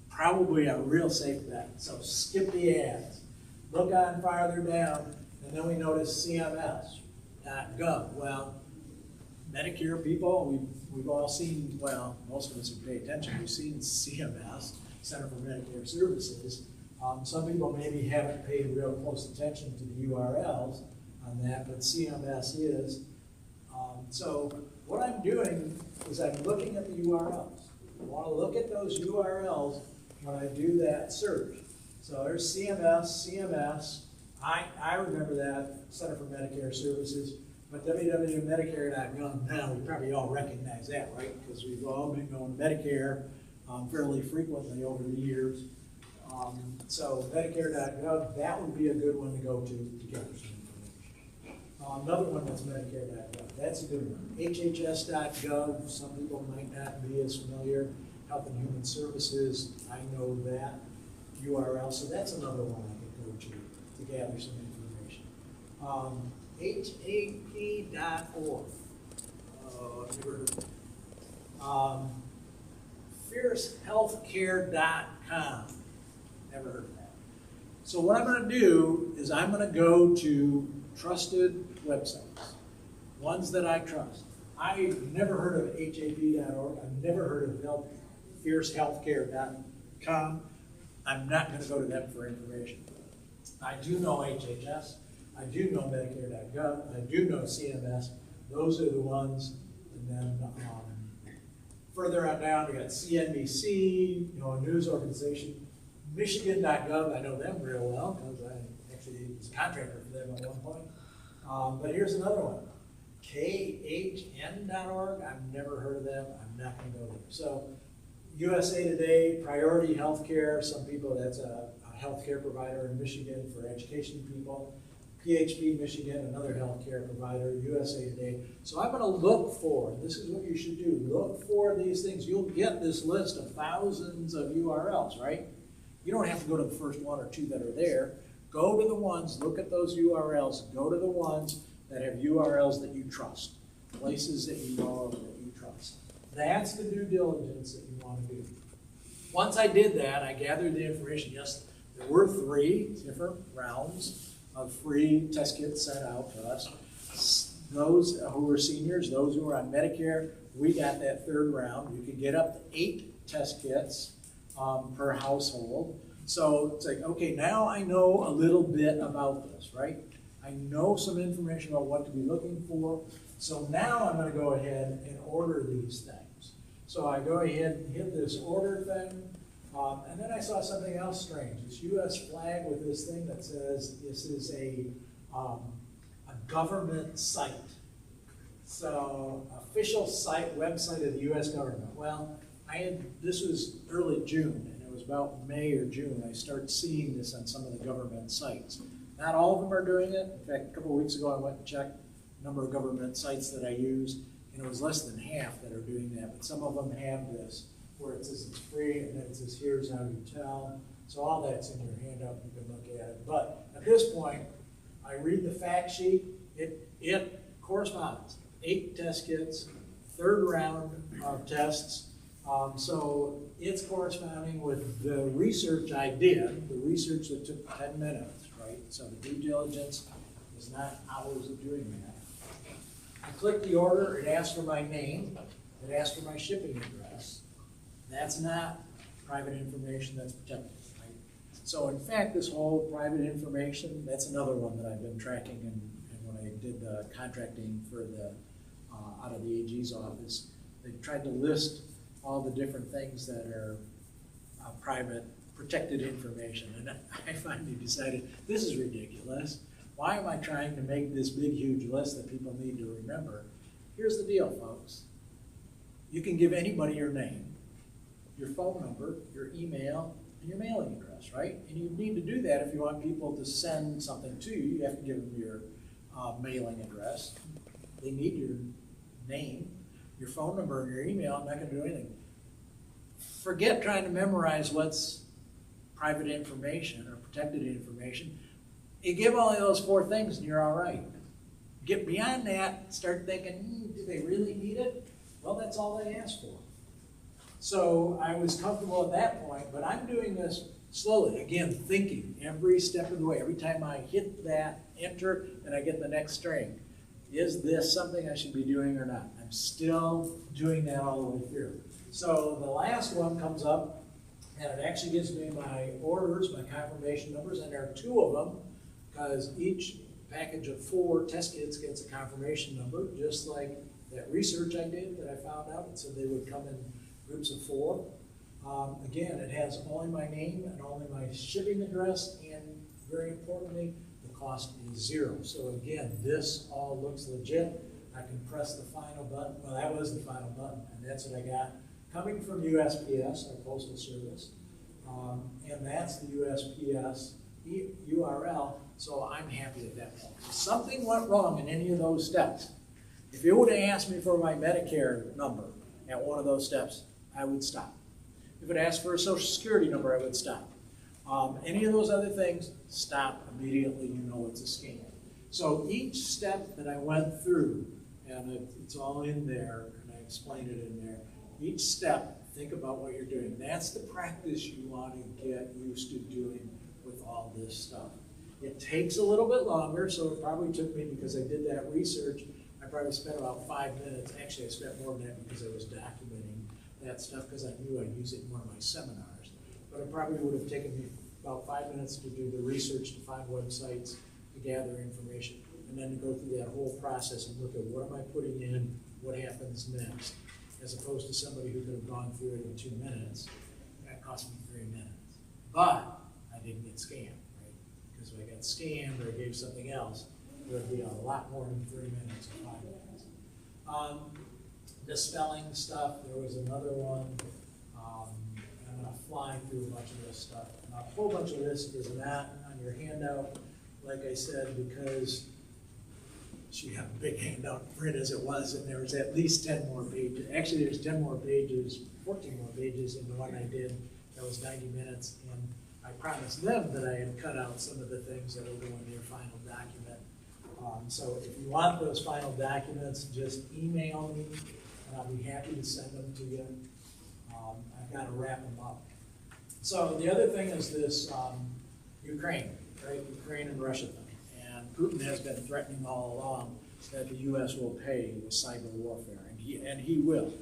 Probably a real safe bet, so skip the ads. Look on farther down, and then we notice CMS.gov. Well, Medicare people, we've all seen, well, most of us who pay attention, we've seen CMS, Center for Medicare Services. Some people maybe haven't paid real close attention to the URLs on that, but CMS is. So what I'm doing is I'm looking at the URLs. I want to look at those URLs when I do that search. So there's CMS. I remember that, Center for Medicare Services, but www.medicare.gov, now we probably all recognize that, right? Because we've all been going Medicare fairly frequently over the years. So Medicare.gov, that would be a good one to go to gather some information. Another one that's Medicare.gov, that's a good one. HHS.gov, some people might not be as familiar. Health and Human Services, I know that URL, so that's another one I could go to gather some information. HAP.org, never heard of it. FierceHealthcare.com, never heard of that. So what I'm going to do is I'm going to go to trusted websites, ones that I trust. I've never heard of HAP.org. I've never heard of FierceHealthcare.com. I'm not going to go to them for information. I do know HHS. I do know Medicare.gov. I do know CMS. Those are the ones. And then further on down, we got CNBC, a news organization. Michigan.gov, I know them real well because I actually was a contractor for them at one point. But here's another one. KHN.org, I've never heard of them. I'm not going to go there. So USA Today, Priority Healthcare, some people, that's a healthcare provider in Michigan for education people. PHP Michigan, another healthcare provider, USA Today. So I'm going to look for, this is what you should do, look for these things. You'll get this list of thousands of URLs, right? You don't have to go to the first one or two that are there. Go to the ones, look at those URLs, go to the ones that have URLs that you trust, places that you know of that you trust. That's the due diligence that you want to do. Once I did that, I gathered the information. Yes, there were 3 different rounds of free test kits sent out to us. Those who were seniors, those who were on Medicare, we got that 3rd round. You could get up to 8 test kits per household. So it's like, okay, now I know a little bit about this, right? I know some information about what to be looking for. So now I'm going to go ahead and order these things. So I go ahead and hit this order thing. And then I saw something else strange. This U.S. flag with this thing that says this is a government site. So official site, website of the U.S. government. Well, this was early June, and it was about May or June. I started seeing this on some of the government sites. Not all of them are doing it. In fact, a couple of weeks ago, I went and checked the number of government sites that I use, and it was less than half that are doing that. But some of them have this, where it says it's free, and then it says, here's how you tell. So all that's in your handout, you can look at it. But at this point, I read the fact sheet, it corresponds. 8 test kits, 3rd round of tests. So it's corresponding with the research I did, the research that took 10 minutes, right? So the due diligence is not hours of doing that. I click the order, it asks for my name, it asks for my shipping address. That's not private information that's protected, right? So in fact, this whole private information, that's another one that I've been tracking, and when I did the contracting for the, out of the AG's office, they tried to list all the different things that are private, protected information. And I finally decided, this is ridiculous. Why am I trying to make this big, huge list that people need to remember? Here's the deal, folks. You can give anybody your name, your phone number, your email, and your mailing address, right? And you need to do that if you want people to send something to you. You have to give them your mailing address. They need your name, your phone number, and your email. I'm not going to do anything. Forget trying to memorize what's private information or protected information. You give only those 4 things and you're all right. Get beyond that, start thinking, do they really need it? Well, that's all they asked for. So I was comfortable at that point, but I'm doing this slowly, again, thinking every step of the way. Every time I hit that enter and I get the next string, is this something I should be doing or not? I'm still doing that all the way through. So the last one comes up, and it actually gives me my orders, my confirmation numbers, and there are 2 of them, because each package of 4 test kits gets a confirmation number, just like that research I did that I found out. It said they would come in groups of 4. Again, it has only my name and only my shipping address, and very importantly, the cost is 0. So again, this all looks legit. I can press the final button. Well, that was the final button, and that's what I got. Coming from USPS, our postal service, and that's the USPS URL, so I'm happy at that point. If something went wrong in any of those steps, if it would have asked me for my Medicare number at one of those steps, I would stop. If it asked for a Social Security number, I would stop. Any of those other things, stop immediately. You know it's a scam. So each step that I went through, and it's all in there, and I explained it in there, each step, think about what you're doing. That's the practice you want to get used to doing with all this stuff. It takes a little bit longer, so it probably took me, because I did that research, I probably spent about 5 minutes. Actually, I spent more than that because I was documenting that stuff because I knew I'd use it in one of my seminars. But it probably would have taken me about 5 minutes to do the research, to find websites, to gather information, and then to go through that whole process and look at what am I putting in, what happens next, as opposed to somebody who could have gone through it in 2 minutes. That cost me 3 minutes. But I didn't get scammed, right? Because if I got scammed or I gave something else, it would be a lot more than 3 minutes or 5 minutes. The spelling stuff, there was another one. And I'm going to fly through a bunch of this stuff. And a whole bunch of this is not on your handout, like I said, because she had a big handout print as it was, and there was at least 10 more pages. Actually, there's 10 more pages, 14 more pages in the one I did. That was 90 minutes, and I promised them that I had cut out some of the things that will go in your final document. So if you want those final documents, just email me, and I'll be happy to send them to you. I've got to wrap them up. So the other thing is this Ukraine, right? Ukraine and Russia thing. And Putin has been threatening all along that the U.S. will pay with cyber warfare, and he will.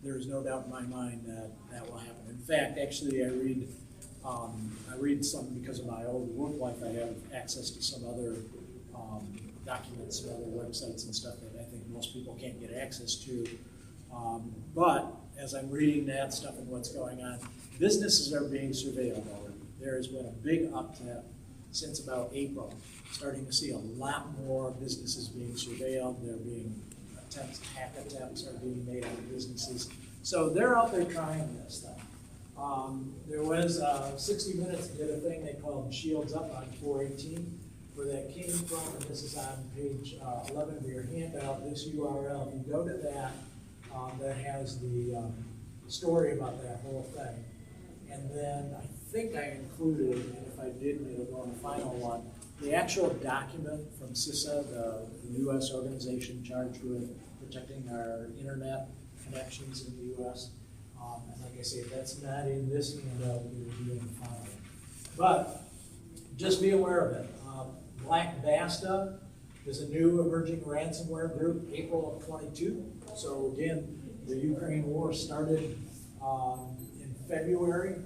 There is no doubt in my mind that that will happen. In fact, actually, I read some, because of my old work life, I have access to some other documents, some other websites and stuff that I think most people can't get access to. But as I'm reading that stuff and what's going on, businesses are being surveilled already. There has been a big uptick since about April, starting to see a lot more businesses being surveilled. There being hack attempts are being made on businesses. So they're out there trying this stuff. There was 60 Minutes did a thing they called Shields Up on 4/18, where that came from, and this is on page 11 of your handout, this URL. If you go to that, that has the story about that whole thing. And then I think I included, and if I didn't, it'll go on the final one, the actual document from CISA, the U.S. organization charged with protecting our internet connections in the U.S. And like I say, if that's not in this handout, it will be in the final. But just be aware of it. Black Basta is a new emerging ransomware group, April of 22. So again, the Ukraine war started in February.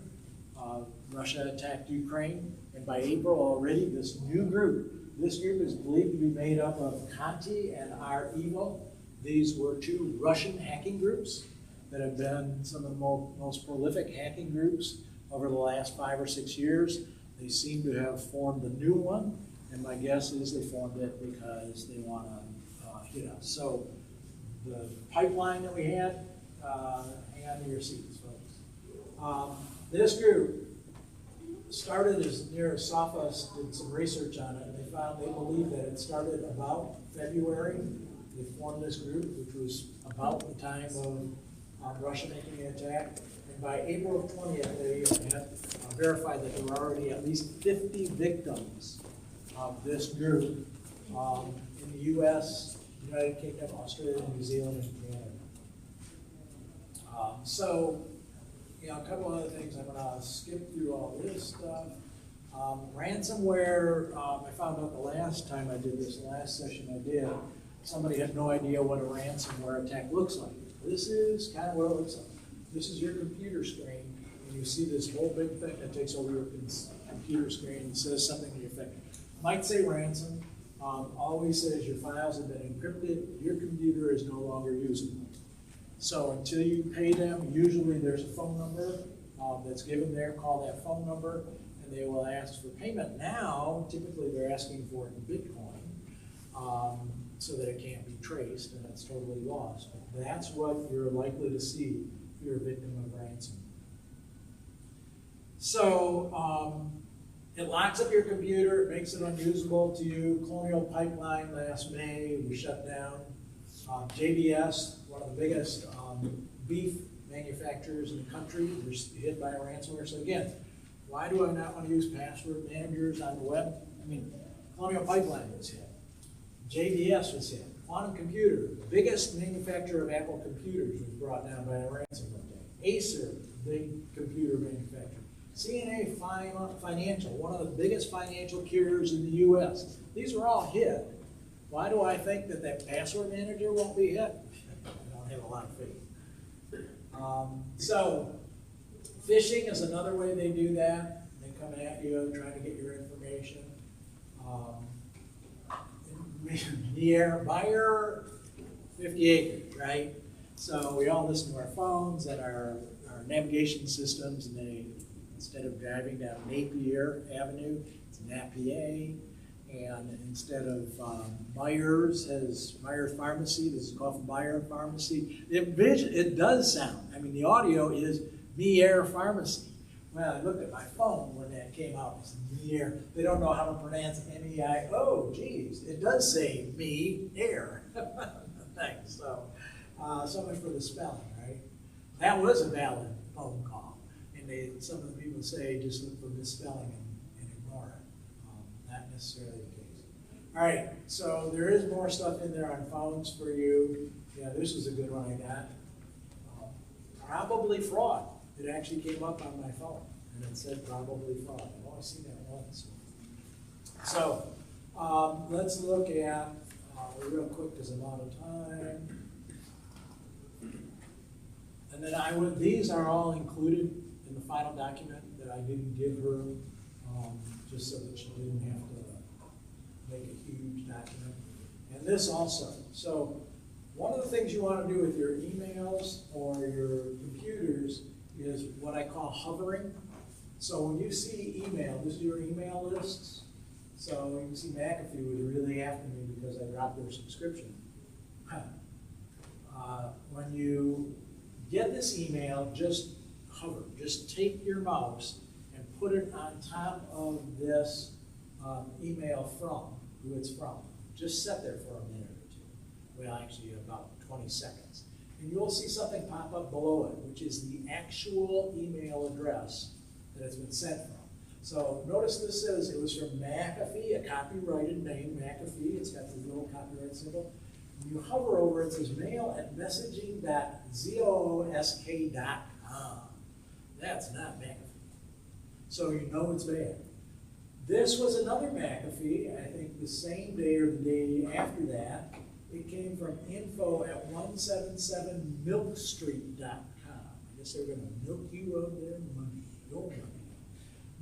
Russia attacked Ukraine, and by April already, this group is believed to be made up of Conti and REvil. These were 2 Russian hacking groups that have been some of the most prolific hacking groups over the last 5 or 6 years. They seem to have formed a new one, and my guess is they formed it because they want to hit us. So the pipeline that we had, hang on to your seats, folks. This group started as near as Sophos did some research on it, and they believe that it started about February. They formed this group, which was about the time of on Russia making the attack. And by April of 20th, they had verified that there were already at least 50 victims of this group in the U.S., United Kingdom, Australia, New Zealand, and Canada. So, you know, a couple other things. I'm going to skip through all this stuff. Ransomware, I found out the last time I did this, last session I did, somebody had no idea what a ransomware attack looks like. This is kind of what it looks like. This is your computer screen, and you see this whole big thing that takes over your computer screen and says something to the effect. Might say ransom, always says your files have been encrypted, your computer is no longer usable. So until you pay them, usually there's a phone number that's given there, call that phone number, and they will ask for payment. Now, typically they're asking for it in Bitcoin, so that it can't be traced and it's totally lost. But that's what you're likely to see if you're a victim of ransom. So it locks up your computer, it makes it unusable to you. Colonial Pipeline last May was shut down. JBS, one of the biggest beef manufacturers in the country, was hit by a ransomware. So again, why do I not want to use password managers on the web? I mean, Colonial Pipeline was hit. JBS was hit. Quantum Computer, the biggest manufacturer of Apple computers, was brought down by a ransomware attack. Acer, big computer manufacturer. CNA Financial, one of the biggest financial carriers in the U.S. These were all hit. Why do I think that that password manager won't be hit? I don't have a lot of faith. So, phishing is another way they do that. They come at you trying to get your information. Buyer 50 acres, right? So we all listen to our phones and our navigation systems, and they, instead of driving down Napier Avenue, it's Napier. And instead of Myers has Myers Pharmacy, this is called Meyer Pharmacy. It does sound, I mean, the audio is Meyer Pharmacy. Well, I looked at my phone when that came out, it's Meyer. They don't know how to pronounce M-E-I-O, geez, it does say me-air. Thanks, so much for the spelling, right? That was a valid phone call. And some of the people say just look for misspelling and ignore it. Not necessarily the case. All right, so there is more stuff in there on phones for you. Yeah, this was a good one I got. Probably fraud. It actually came up on my phone, and it said probably fraud. I've only seen that once. So let's look at, real quick because I'm out of time. And then these are all included in the final document that I didn't give her, just so that she didn't have to make a huge document. And this also. So one of the things you want to do with your emails or your computers is what I call hovering. So when you see email, this is your email lists. So you can see McAfee was really after me because I dropped their subscription. When you get this email, just hover. Just take your mouse and put it on top of this email from who it's from. Just sit there for a minute or two. Well, actually about 20 seconds. And you'll see something pop up below it, which is the actual email address that it's been sent from. So notice this says it was from McAfee, a copyrighted name, McAfee. It's got this little copyright symbol. When you hover over it, it says mail@messaging.zoosk.com. That's not McAfee. So you know it's bad. This was another McAfee, I think the same day or the day after that. It came from info@177milkstreet.com. I guess they're going to milk you of their money, your money.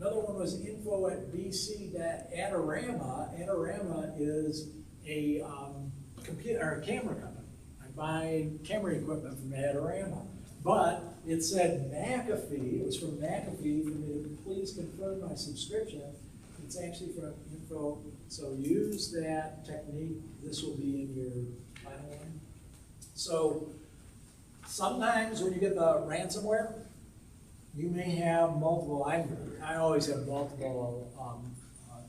Another one was info@bc.adorama. Adorama is a computer or a camera company. I buy camera equipment from Adorama. But it said McAfee, it was from McAfee for me to please confirm my subscription. It's actually from info, so use that technique. This will be in your final one. So sometimes when you get the ransomware, you may have multiple, I always have multiple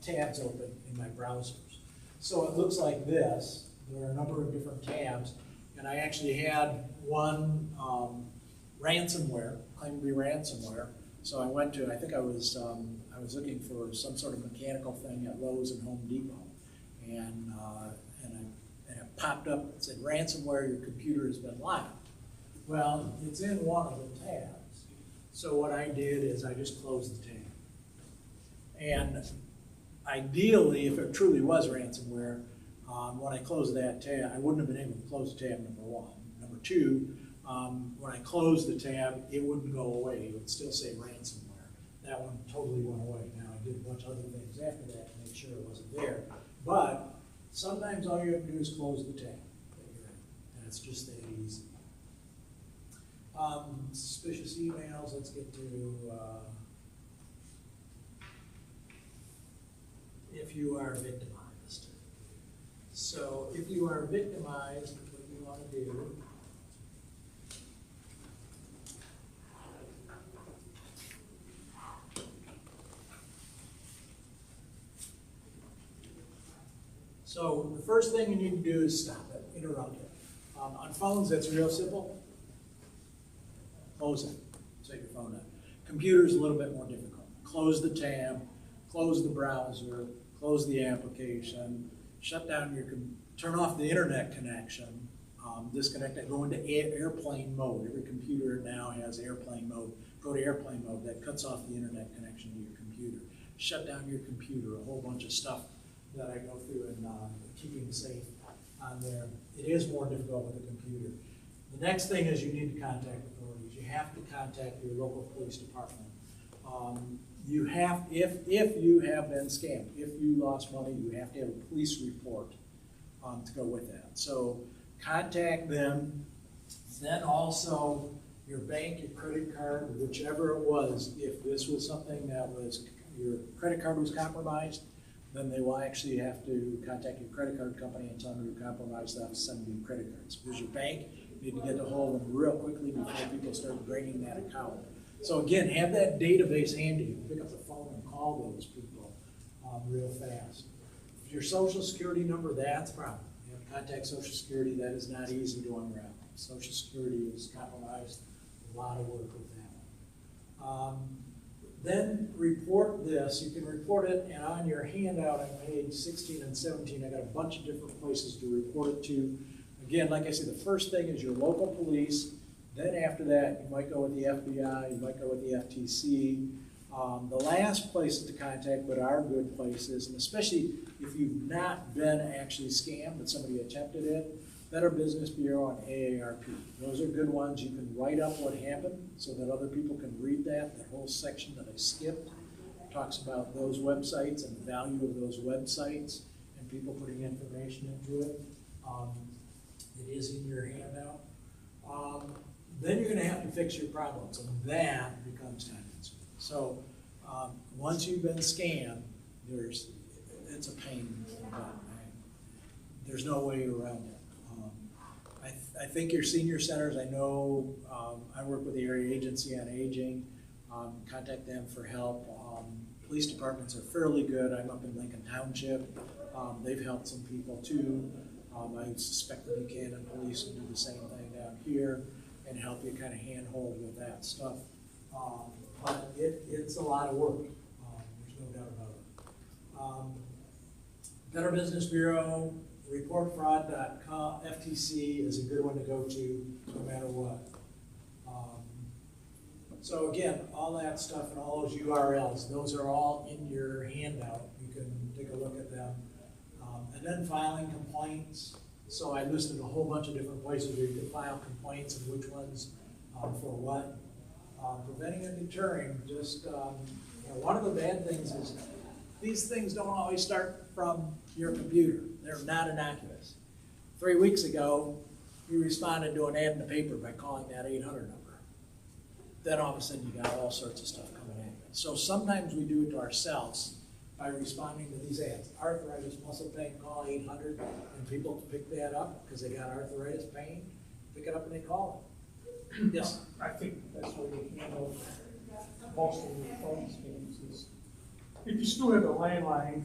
tabs open in my browsers. So it looks like this. There are a number of different tabs, and I actually had one ransomware, claimed to be ransomware. So I went to, I think I was looking for some sort of mechanical thing at Lowe's and Home Depot. And it popped up and said, ransomware, your computer has been locked. Well, it's in one of the tabs. So what I did is I just closed the tab. And ideally, if it truly was ransomware, when I closed that tab, I wouldn't have been able to close tab number one. Number two, when I closed the tab, it wouldn't go away. It would still say ransomware. That one totally went away. Now, I did a bunch of other things after that to make sure it wasn't there. But sometimes all you have to do is close the tab that you're in. And it's just that easy. Suspicious emails, let's get to if you are victimized. So if you are victimized, what you want to do so the first thing you need to do is stop it, interrupt it. On phones, that's real simple. Close it, set your phone up. Computer's a little bit more difficult. Close the tab, close the browser, close the application, shut down your, turn off the internet connection, disconnect it, go into airplane mode. Every computer now has airplane mode. Go to airplane mode, that cuts off the internet connection to your computer. Shut down your computer, a whole bunch of stuff that I go through in keeping safe on there. It is more difficult with a computer. The next thing is you need to contact authorities. You have to contact your local police department. You have, if you have been scammed, if you lost money, you have to have a police report to go with that. So contact them. Then also your bank, your credit card, whichever it was, if this was something that was, your credit card was compromised, then they will actually have to contact your credit card company and tell them you're compromised. They'll have to send you credit cards. If it was your bank, you need to get a hold of them real quickly before people start draining that account. So again, have that database handy. You can pick up the phone and call those people real fast. If your social security number, that's a problem. You have to contact Social Security. That is not easy to unravel. Social Security is compromised. A lot of work with that one. Then report this. You can report it, and on your handout on page 16 and 17, I got a bunch of different places to report it to. Again, like I said, the first thing is your local police. Then after that, you might go with the FBI, you might go with the FTC. The last places to contact, but are good places, and especially if you've not been actually scammed, but somebody attempted it, Better Business Bureau and AARP. Those are good ones. You can write up what happened so that other people can read that. That whole section that I skipped talks about those websites and the value of those websites and people putting information into it. It is in your handout. Then you're going to have to fix your problems, and that becomes time consuming. So once you've been scammed, it's a pain in the butt. Right? There's no way around it. I think your senior centers, I know, I work with the Area Agency on Aging, contact them for help. Police departments are fairly good. I'm up in Lincoln Township. They've helped some people too. I suspect the Buchanan Police will do the same thing down here and help you kind of handhold with that stuff. But it's a lot of work. There's no doubt about it. Better Business Bureau, reportfraud.com, FTC is a good one to go to no matter what. So again, all that stuff and all those URLs, those are all in your handout. You can take a look at them. And then filing complaints. So I listed a whole bunch of different places where you can file complaints and which ones for what. Preventing and deterring, just one of the bad things is these things don't always start from your computer. They're not innocuous. 3 weeks ago, you responded to an ad in the paper by calling that 800 number. Then all of a sudden you got all sorts of stuff coming in. So sometimes we do it to ourselves by responding to these ads. Arthritis, muscle pain, call 800, and people pick that up because they got arthritis pain, pick it up and they call it. Yes? I think that's what we handle most of the phone scams is, if you still have a landline,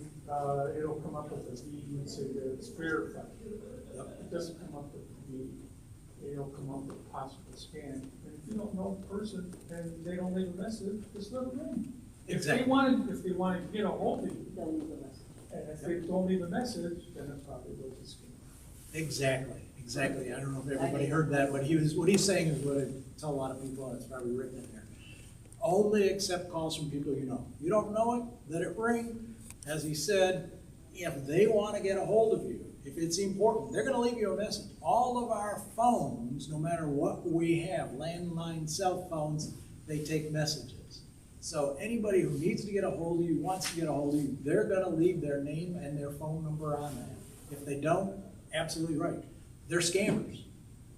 it'll come up with a V and say that it's verified. Yep. It doesn't come up with the V. it'll come up with a possible scam. And if you don't know the person and they don't leave a message, just let them in. Exactly. If they wanted to get a hold of you, Don't leave a message. and if they don't leave a message, then it probably was a scam. Exactly. I don't know if everybody heard that, but what he's saying is what I tell a lot of people, and it's probably written in there. Only accept calls from people you know. You don't know it, let it ring. As he said, if they want to get a hold of you, if it's important, they're going to leave you a message. All of our phones, no matter what we have, landline, cell phones, they take messages. So anybody who needs to get a hold of you, wants to get a hold of you, they're going to leave their name and their phone number on that. If they don't, absolutely right. They're scammers.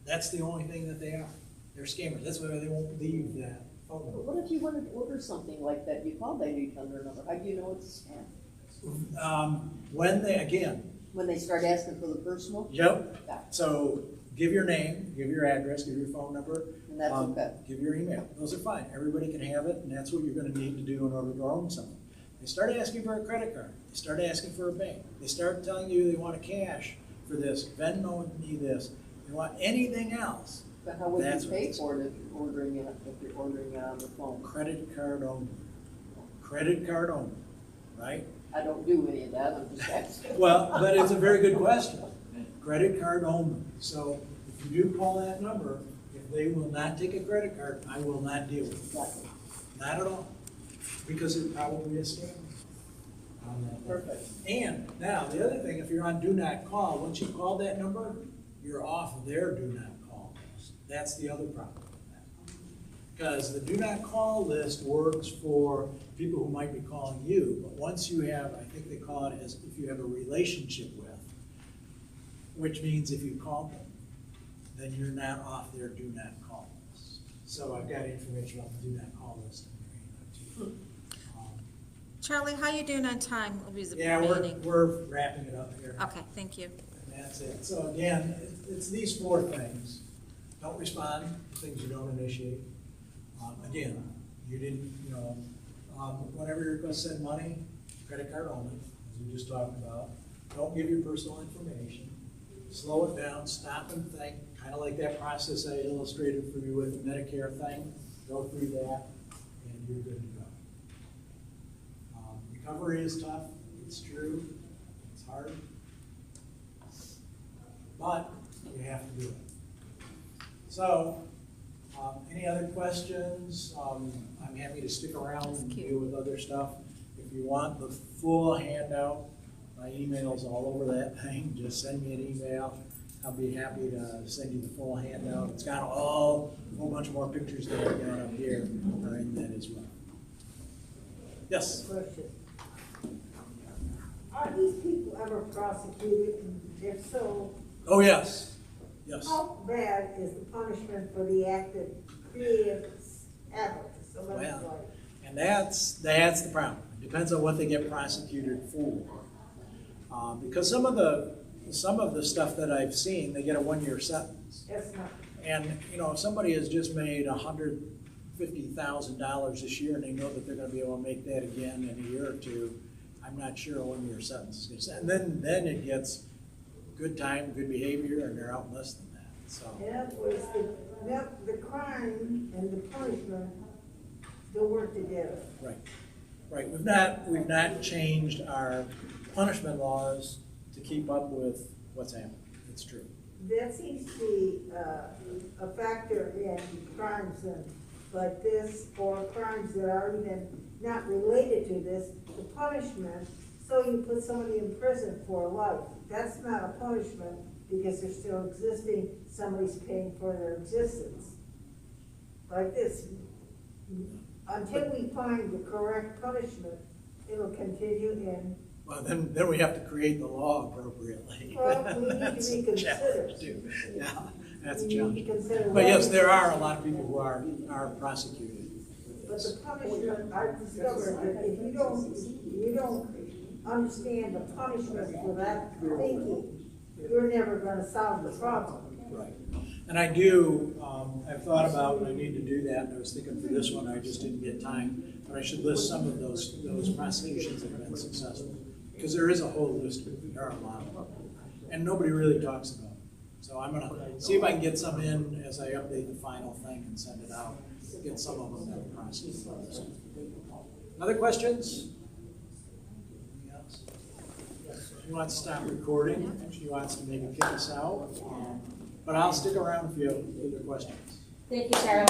That's the only thing that they are. They're scammers. That's why they won't leave that phone number. What if you wanted to order something like that, you called that new thunder number, how do you know it's a scam? When When they start asking for the personal? yep. Yeah. So give your name, give your address, give your phone number. And that's okay. Give your email. Those are fine. Everybody can have it, and that's what you're gonna need to do in order to own something. They start asking for a credit card. They start asking for a bank. They start telling you they want a cash for this, Venmo me this. They want anything else. But how would That's you what pay it's- for it if you're ordering it on the phone? Credit card only. Credit card only, right? I don't do any of that, I'm just asking. Well, but it's a very good question. Credit card only. So if you do call that number, if they will not take a credit card, I will not deal with it. Exactly. Not at all. Because it probably is scam. on that. Perfect. And now, the other thing, if you're on do not call, once you call that number, you're off of their do not call list. That's the other problem with that. Because the do not call list works for people who might be calling you, but once you have, I think they call it as if you have a relationship with, which means if you call them, then you're not off their do not call list. So I've got information about the do not call list in your email too. Charlie, how you doing on time? Yeah, we're wrapping it up here. Okay, thank you. And that's it. So again, it's these four things. Don't respond to things you don't initiate. Again, you didn't, whenever you request send money, credit card only, as we just talked about. Don't give your personal information. Slow it down, stop and think, kind of like that process I illustrated for you with the Medicare thing. Go through that, and you're good to go. Recovery is tough, it's true, it's hard, but you have to do it. So, any other questions? I'm happy to stick around and deal with other stuff. If you want the full handout, my email's all over that thing, just send me an email. I'll be happy to send you the full handout. It's got a whole bunch more pictures that I've got up here are in that as well. Yes? Question. Are these people ever prosecuted, and if so, Oh, yes, yes. how bad is the punishment for the act of creative habit? So let's Well, like, and that's the problem. It depends on what they get prosecuted for. Because some of the stuff that I've seen, they get a 1-year sentence. that's not, And, if somebody has just made $150,000 this year and they know that they're gonna be able to make that again in a year or two, I'm not sure a 1-year sentence is gonna, and then it gets good time, good behavior, and they're out in less than that, so. in other words, the crime and the punishment don't work together. Right. We've not changed our punishment laws to keep up with what's happening. It's true. That seems to be a factor in crimes like this, or crimes that are even not related to this, the punishment. So you put somebody in prison for life. That's not a punishment because they're still existing, somebody's paying for their existence. Like this, until we find the correct punishment, it'll continue in. Well, then we have to create the law appropriately. Well, we need to That's a reconsider. challenge, too. Yeah, that's a We need to challenge. consider But yes, whether- there are a lot of people who are prosecuted. But the punishment, I've discovered that if you don't understand the punishment for that thinking, you're never gonna solve the problem. Right. And I do, I've thought about, and I need to do that, and I was thinking for this one, I just didn't get time, but I should list some of those prosecutions that have been successful. Because there is a whole list of them, there are a lot of them. And nobody really talks about it. So I'm gonna see if I can get some in as I update the final thing and send it out, get some of them that process. Other questions? Anything else? She wants to stop recording, she wants to maybe kick us out, but I'll stick around if you have other questions. Thank you, Charlie.